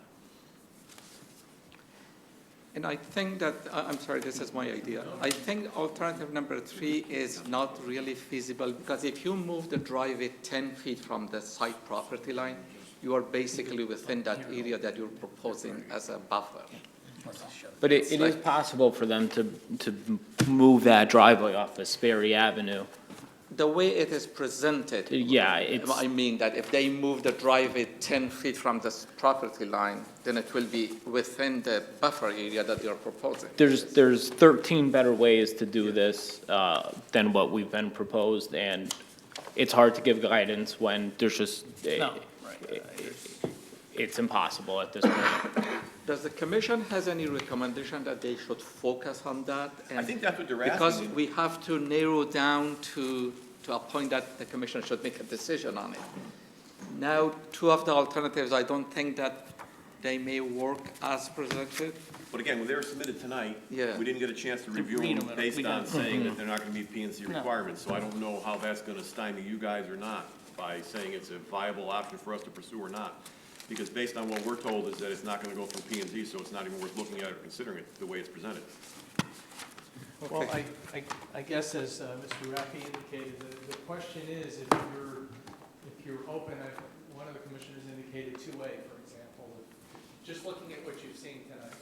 And I think that, I'm sorry, this is my idea. I think alternative number 3 is not really feasible, because if you move the driveway 10 feet from the site property line, you are basically within that area that you're proposing as a buffer. But it is possible for them to move that driveway off of Sperry Avenue. The way it is presented. Yeah, it's. I mean that if they move the driveway 10 feet from this property line, then it will be within the buffer area that you're proposing. There's 13 better ways to do this than what we've been proposed, and it's hard to give guidance when there's just. No, right. it's impossible at this point. Does the commission has any recommendation that they should focus on that? I think that's what they're Because asking. we have to narrow down to a point that the commission should make a decision on it. Now, two of the alternatives, I don't think that they may work as presented. But again, when they were submitted tonight, Yeah. we didn't get a chance to review read them them. based We on don't- saying that they're not gonna meet P and Z No. requirements. So I don't know how that's gonna stymie you guys or not by saying it's a viable option for us to pursue or not. Because based on what we're told is that it's not gonna go through P and Z, so it's not even worth looking at or considering it the way it's presented. Well, I guess as Mr. Rafi indicated, the question is, if you're open, one of the commissioners indicated 2A, for example. Just looking at what you've seen tonight,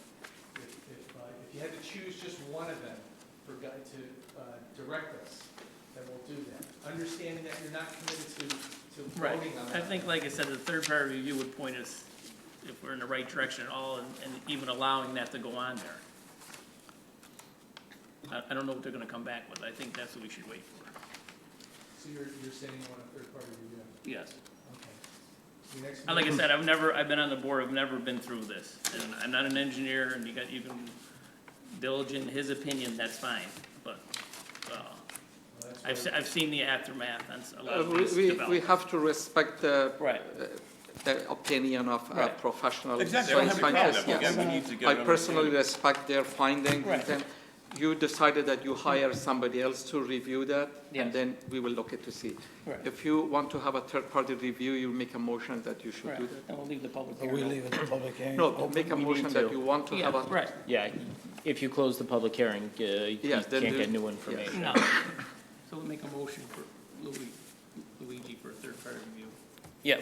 if you had to choose just one of them for guide to direct us, then we'll do that. Understanding that you're not committed to Right. voting on I that. think, like I said, the third-party review would point us, if we're in the right direction at all, and even allowing that to go on there. I don't know what they're gonna come back with. I think that's what we should wait for. So you're saying you want a third-party review? Yes. Okay. Your next And like I meeting- said, I've been on the board, I've never been through this. And I'm not an engineer, and you can diligent in his opinion, that's fine. But, Well, that's I've seen the aftermath on a lot of We these we developments. have to respect the Right. the opinion of a Right. professional Exactly, I don't have any problem with scientist, that, but yes. again, we need to get I an personally understanding. respect their finding, Right. and then you decided that you hire somebody else to review that, Yes. and then we will look at to see. Right. If you want to have a third-party review, you make a motion that you should Right, do that. and we'll leave the public Are we hearing. leaving the public hearing? No, make a We motion need that to. you want to have Yeah, a. right. Yeah, if you close the public hearing, you Yes, can't then get do- new information. No. So we'll make a motion for Luigi for a third-party review. Yeah,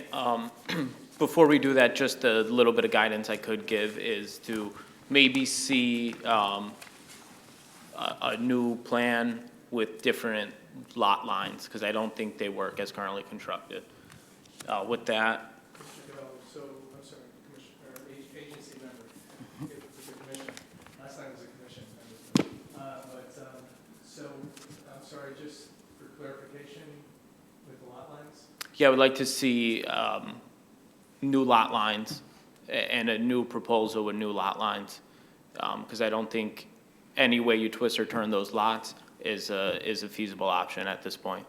before we do that, just a little bit of guidance I could give is to maybe see a new plan with different lot lines, because I don't think they work as currently constructed. With that, Commissioner Goodall, so, I'm sorry, Commissioner, agency member, it's a commission, last time it was a commission member. So, I'm sorry, just for clarification with the lot lines? yeah, I would like to see new lot lines and a new proposal with new lot lines, because I don't think any way you twist or turn those lots is a feasible option at this point.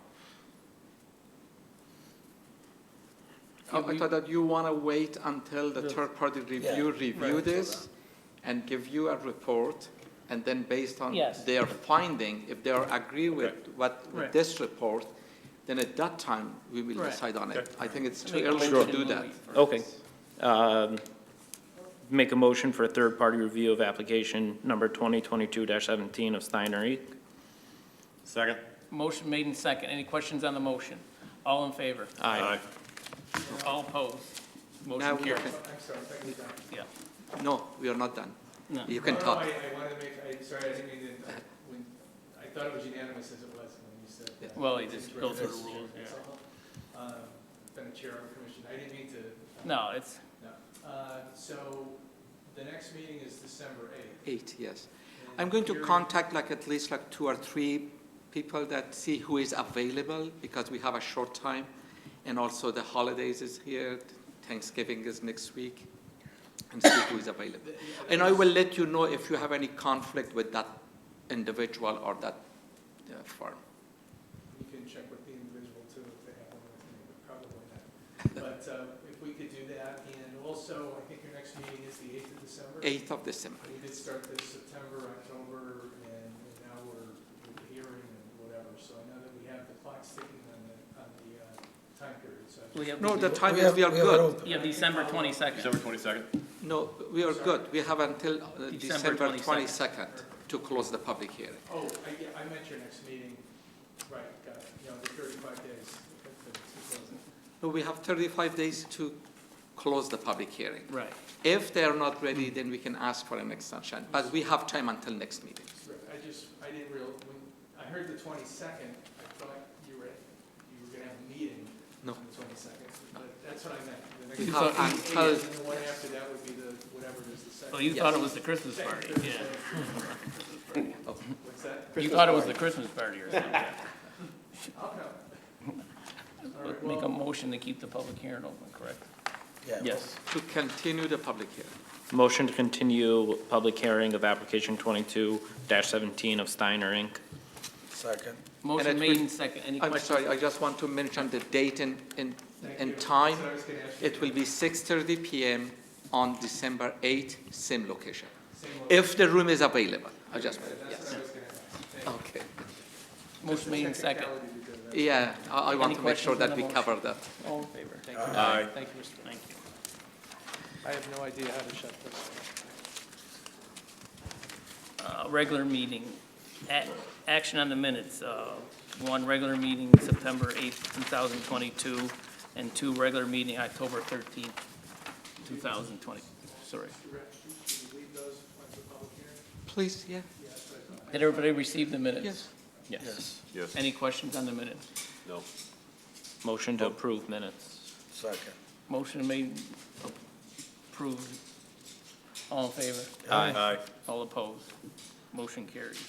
I thought that you want to wait until the third-party review review Right. this and give you a report, and then based on Yes. their finding, if they are agree with with Right. this report, then at that time, we will Right. decide on it. I think it's too Make a early to motion do and that. wait for- Okay. Make a motion for a third-party review of application number 2022-17 of Steiner Inc. Second? Motion made in second. Any questions on the motion? All in favor? Aye. All opposed? Now Motion we carries. can- I'm sorry, I thought you were done. Yeah. No, we are not done. No. You can No, talk. I wanted to make, sorry, I didn't mean to, I thought it was unanimous as it was when you said. Yeah. Well, you just go through the rules, That's yeah. all. Been a chair of a commission, I didn't mean to. No, it's, No. So the next meeting is December 8th. 8, yes. and I'm going to you're- contact like at least like 2 or 3 people that see who is available, because we have a short time. And also the holidays is here, Thanksgiving is next week, and see who is available. And I will let you know if you have any conflict with that individual or that firm. You can check with the individual too if they have one with me, but probably not. But if we could do that, and also, I think your next meeting is the 8th of December. 8th of December. We did start this September, October, and now we're with the hearing and whatever. So I know that we have the clock ticking on the time period, so. we have. No, the time We is have- we are we have good. open. You have December 22nd. December 22nd? No, we are good. We have until December December 22nd. 22nd to close the public hearing. Oh, I meant your next meeting. Right, got it. You know, the 35 days. to close it. No, we have 35 days to close the public hearing. Right. If they are not ready, then we can ask for an extension, but we have time until next meeting. I didn't real, when I heard the 22nd, I thought you were going to have a meeting No. on the 22nd. But that's what I meant. The next We meeting have is the until- 8th, and the one after that would be the, whatever it is, the second. Oh, you Yes. thought it was the Christmas party, yeah. What's that? You thought it was the Christmas party or something. I'll come. All right, Make a well, motion to keep the public hearing open, correct? Yeah. Yes. to continue the public hearing. Motion to continue public hearing of application 22-17 of Steiner Inc. Second. Motion it made will- and second. Any I'm questions? sorry, I just want to mention the date and time. It will be 6:30 PM on December 8th, same location. If the room is available, I just, yes. Okay. Motion made and second. Yeah, I want Any to make sure questions on that the we motion? cover that. All in favor? Thank you. Aye. Thank you, Mr. Thank you. I have no idea how to shut this. Regular meeting, action on the minutes, one regular meeting September 8th, 2022, and two regular meeting October 13th, 2020, sorry. Please, yeah. Did everybody receive the minutes? Yes. Yes. Yes. Any questions on the minutes? No. Motion to approve minutes. Second. Motion made, approved. All in favor? Aye. All opposed? Motion carries.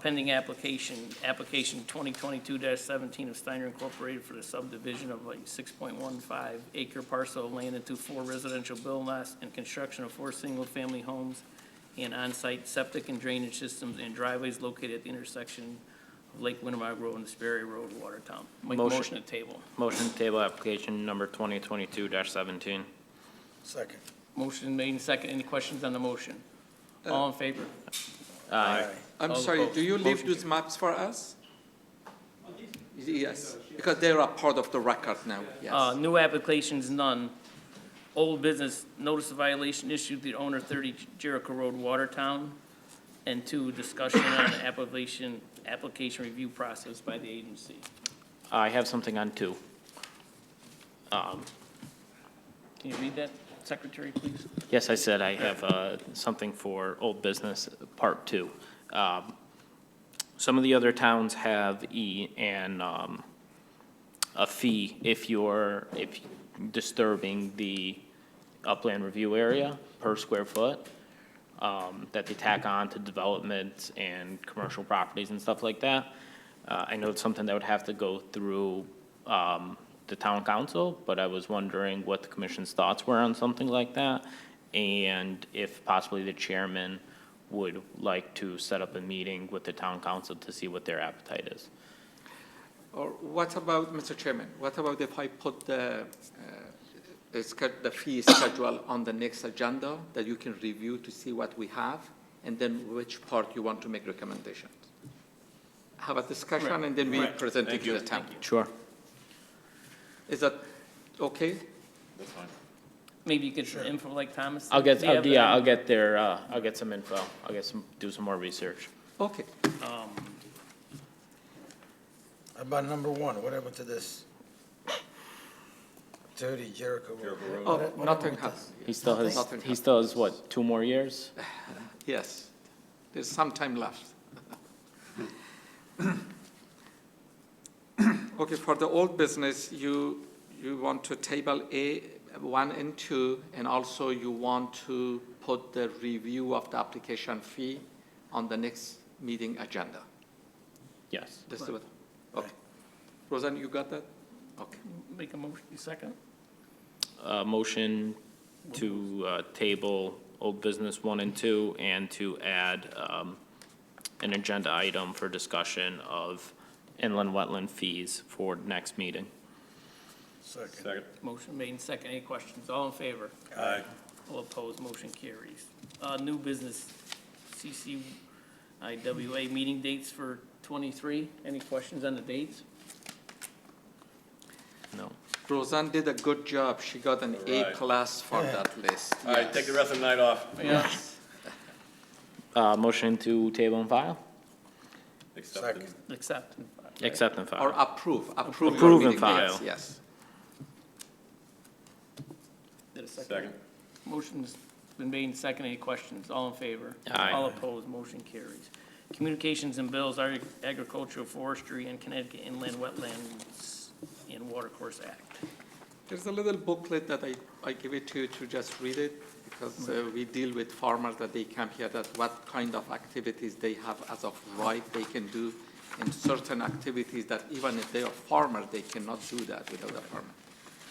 Pending application 2022-17 of Steiner Incorporated for the subdivision of a 6.15 acre parcel of land into 4 residential building lots and construction of 4 single-family homes and on-site septic and drainage systems and driveways located at the intersection of Lake Winnebago Road and Sperry Road, Watertown. Make a Motion. motion to table. Motion to table application number 2022-17. Second. Motion made and second. Any questions on the motion? All in favor? Aye. I'm All sorry, opposed. do you leave Motion those maps for us? Yes, because they are part of the record now, yes. New applications, none. Old business, notice of violation issued to the owner 30 Jericho Road, Watertown. And 2, discussion on the application review process by the agency. I have something on 2. Can you read that, Secretary, please? Yes, I said I have something for old business, part 2. Some of the other towns have and a fee if you're disturbing the upland review area per square foot that they tack on to development and commercial properties and stuff like that. I know it's something that would have to go through the town council, but I was wondering what the commission's thoughts were on something like that, and if possibly the chairman would like to set up a meeting with the town council to see what their appetite is. Or what about, Mr. Chairman, what about if I put the fee schedule on the next agenda that you can review to see what we have, and then which part you want to make recommendations? Have a discussion, and then we Right. present it Thank to you. the town. Sure. Is that okay? That's fine. Maybe you get some info like Thomas? I'll get, Do you have I'll get their, I'll get some info. I'll do some more research. Okay. How about number 1? What happened to this 30 Jericho Road? Jericho Road. Oh, What nothing about has, He still has, Nothing he still has, what, 2 more years? yes. There's some time left. Okay, for the old business, you want to table A1 and 2, and also you want to put the review of the application fee on the next meeting agenda. Yes. This is what, okay. Roseanne, you got that? Okay. Make a motion, second? Motion to table old business 1 and 2, and to add an agenda item for discussion of inland wetland fees for next meeting. Second. Second. Motion made and second. Any questions? All in favor? Aye. All opposed? Motion carries. New business, CCIWA meeting dates for 23. Any questions on the dates? No. Roseanne did a good job. She got an All right. A+ for that list. All right, take the rest of the night off. Yes. Motion to table and file? Accepted. Second. Accept. Accept and Or file. approve your Approve and meeting dates, file. yes. Did a second? Second. Motion's been made and second. Any questions? All in favor? Aye. All opposed? Motion carries. Communications and bills, Agricultural, Forestry, and Connecticut Inland Wetlands and Watercourse Act. There's a little booklet that I give it to you to just read it, because we deal with farmers that they come here, that what kind of activities they have as of right they can do, and certain activities that even if they are farmers, they cannot do that without a permit.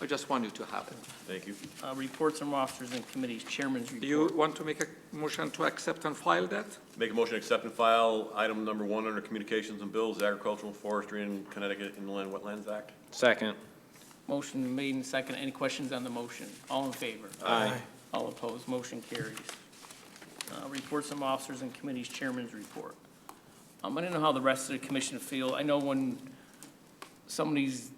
I just want you to have it. Thank you. Reports from officers and committees, chairman's Do you report. want to make a motion to accept and file that? Make a motion to accept and file item number 1 under Communications and Bills, Agricultural, Forestry, and Connecticut Inland Wetlands Act. Second. Motion made and second. Any questions on the motion? All in favor? Aye. All opposed, motion carries. Reports from officers and committees, chairman's report. I don't know how the rest of the commission feel. I know when some of these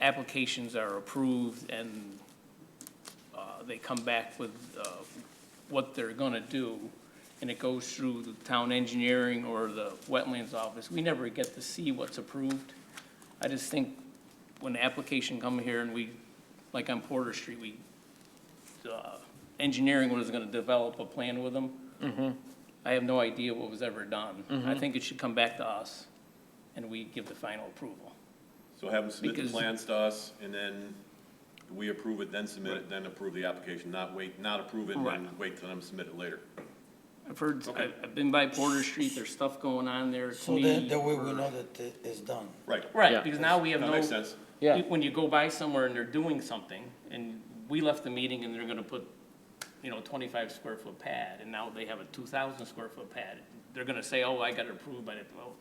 applications are approved and they come back with what they're gonna do, and it goes through the town engineering or the wetlands office, we never get to see what's approved. I just think when the application come here and we, like on Porter Street, we, engineering was gonna develop a plan with them. I have no idea what was ever done. I think it should come back to us and we give the final approval. So have them submit the Because- plans to us, and then we approve it, then submit it, then approve the application, not approve it, and then Right. wait till them to submit it later. I've heard, Okay. I've been by Porter Street, there's stuff going on there to So me. that way we know that it is done. Right. Right, Yeah. because now we have That no. makes sense. Yeah. When you go by somewhere and they're doing something, and we left the meeting and they're gonna put, 25 square foot pad, and now they have a 2,000 square foot pad, they're gonna say, oh, I got it approved by the, well,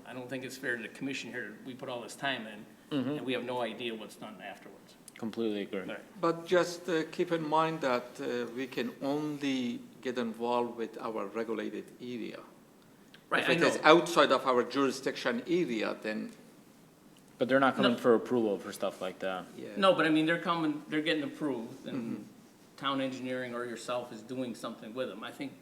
I don't think it's fair to the commission here, we put all this time in, and we have no idea what's done afterwards. Completely agree. Right. But just keep in mind that we can only get involved with our regulated area. Right, If I it know. is outside of our jurisdiction area, then, But they're not coming No. for approval for stuff like that. yeah. No, but I mean, they're getting approved, and town engineering or yourself is doing something with them. I think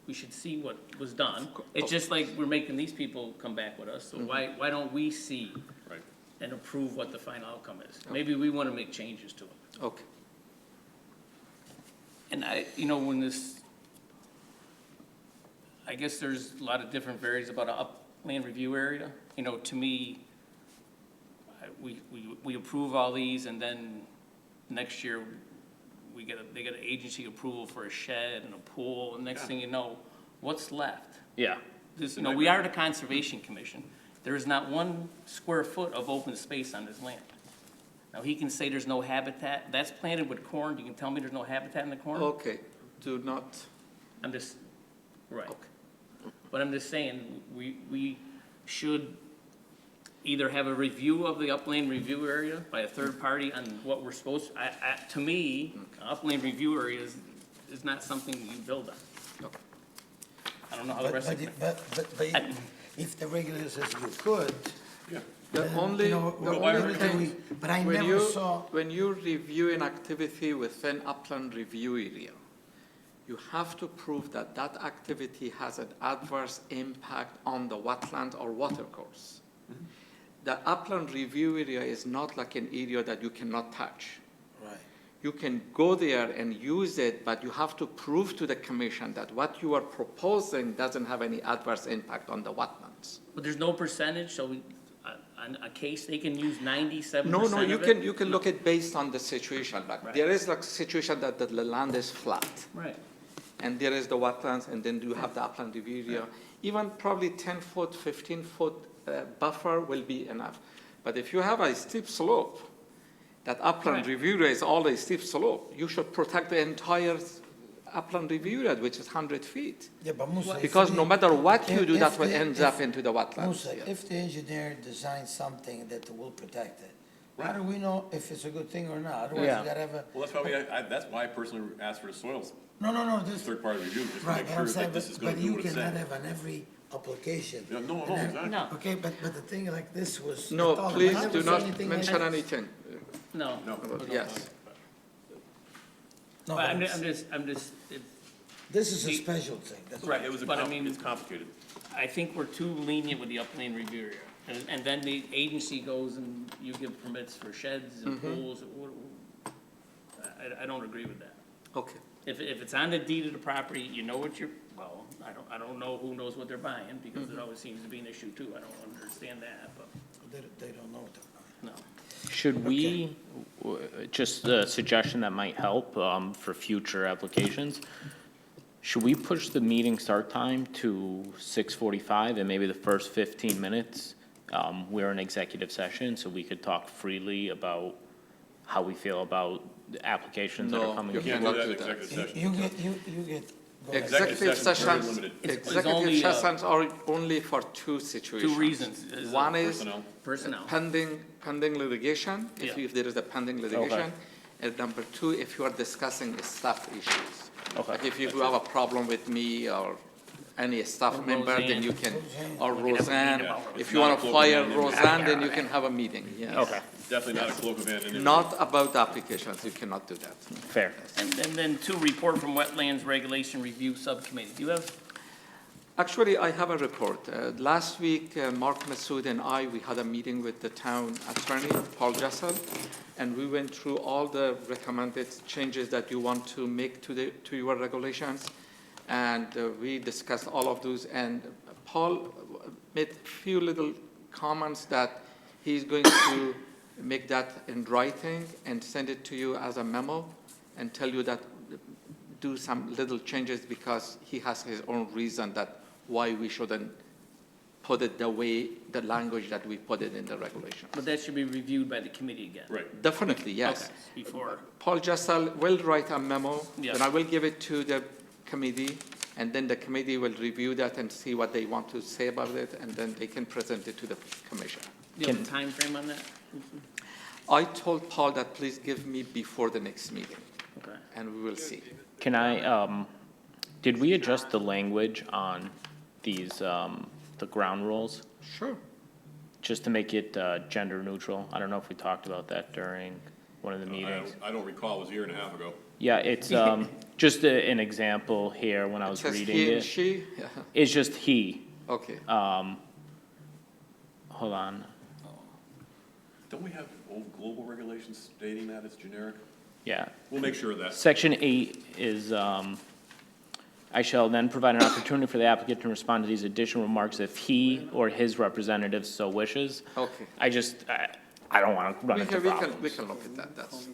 we should see what was done. It's just like we're making these people come back with us, so why don't we see Right. and approve what the final outcome is? Maybe we want to make changes to it. Okay. And when this, I guess there's a lot of different varies about an upland review area. To me, we approve all these, and then next year, they get an agency approval for a shed and a pool, and next thing you know, what's left? Yeah. We are the Conservation Commission. There is not 1 square foot of open space on this land. Now, he can say there's no habitat. That's planted with corn. You can tell me there's no habitat in the corn? Okay, do not, I'm just, right. But I'm just saying, we should either have a review of the upland review area by a third party on what we're supposed, to me, upland review area is not something you build on. Okay. I don't know how the rest of it. But if the regulator says you could, Yeah. the then, only, the why only would thing, but I when never you, saw, when you review an activity within upland review area, you have to prove that that activity has an adverse impact on the wetland or watercourse. The upland review area is not like an area that you cannot touch. right, You can go there and use it, but you have to prove to the commission that what you are proposing doesn't have any adverse impact on the wetlands. But there's no percentage, so on a case, they can use 97% No, of it? you can look at based on the situation. Like Right. there is like a situation that the land is flat, Right. and there is the wetlands, and then you have the upland review area. Even probably 10-foot, 15-foot buffer will be enough. But if you have a steep slope, that upland Right. review area is all a steep slope, you should protect the entire upland review area, which is 100 feet. yeah, but Musa. Because no matter what you if- do, if that's what the- ends if- up into the wetlands. Musa, Yeah. if the engineer designs something that will protect it, how do we know if it's a good thing or not? Otherwise, Yeah. you gotta have a, Well, that's why I personally asked for the soils no, this, third-party review, just to right, make but sure I'm saying, that this is gonna but do you what it's cannot saying. have on every application. Yeah, no, And then- exactly. No, Okay, but the thing like this was. No, I thought, I please never do saw not anything like mention this. anything. no. No. Yes. No, But I'm but just, this is a special thing, that's Right. It was But I mean- it's complicated. I think we're too lenient with the upland review area. And then the agency goes and you give permits for sheds and pools. I don't agree with that. Okay. If it's on the deed of the property, you know what you're, well, I don't know who knows what they're buying, because it always seems to be an issue too. I don't understand that, but, They don't know what they're buying. no. Should we, just a suggestion that might help for future applications, should we push the meeting start time to 6:45 and maybe the first 15 minutes, we're in executive session, so we could talk freely about how we feel about the applications that are No, coming you in. Can't cannot do that do in that. executive session. You get, go ahead. Executive session's very sessions, limited. It's executive only, sessions are only for two situations. Two reasons. Is One is Personnel. Personnel. pending litigation, Yeah. if there is a pending litigation. And number two, if you are discussing staff issues. Okay. Like if you have a problem with me or any staff Or member, then Roseanne. you can, or We can have a Roseanne. meeting about it. If you Not want a to cloak fire of hand. Roseanne, then you can have a meeting, yes. Okay, Definitely not a cloak of hand individual. Not about applications, you cannot do that. fair. And then two, report from Wetlands Regulation Review Subcommittee. Do you have? Actually, I have a report. Last week, Mark Massoud and I, we had a meeting with the town attorney, Paul Jessel, and we went through all the recommended changes that you want to make to your regulations. And we discussed all of those, and Paul made a few little comments that he's going to make that in writing and send it to you as a memo and tell you that do some little changes because he has his own reason that why we shouldn't put it the way, the language that we put it in the regulation. But that should be reviewed by the committee again. Right. Definitely, yes. Okay, before, Paul Jessel will write a memo, Yeah. then I will give it to the committee, and then the committee will review that and see what they want to say about it, and then they can present it to the commission. do you have a time frame on that? I told Paul that please give me before the next meeting, Okay. and we will see. Can I, did we adjust the language on these, the ground rules, Sure. just to make it gender neutral? I don't know if we talked about that during one of the meetings. I don't recall, it was a year and a half ago. Yeah, it's just an example here when I was It says reading he and it. she? Yeah. It's just he. Okay. Hold on. Don't we have old global regulations stating that it's generic? Yeah. We'll make sure of that. Section 8 is, I shall then provide an opportunity for the applicant to respond to these additional remarks if he or his representative so wishes. Okay. I don't want to run We into can, we problems. can look at that, that's.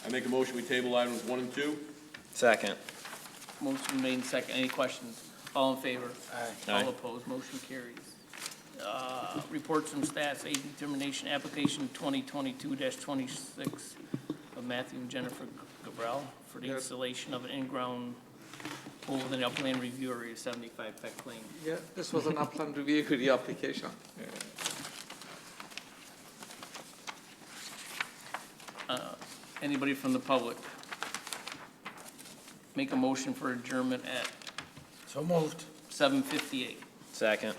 I make a motion, we table items 1 and 2. Second. Motion made second. Any questions? All in favor? Aye. All opposed? Motion carries. Reports from staff, aid determination, application 2022-26 of Matthew and Jennifer Gabriel for the Yes. installation of an in-ground pool within the upland review area 75 Peck Lane. Yeah, this was an upland review for the application. Anybody from the public? Make a motion for adjournment at So moved. 7:58. Second.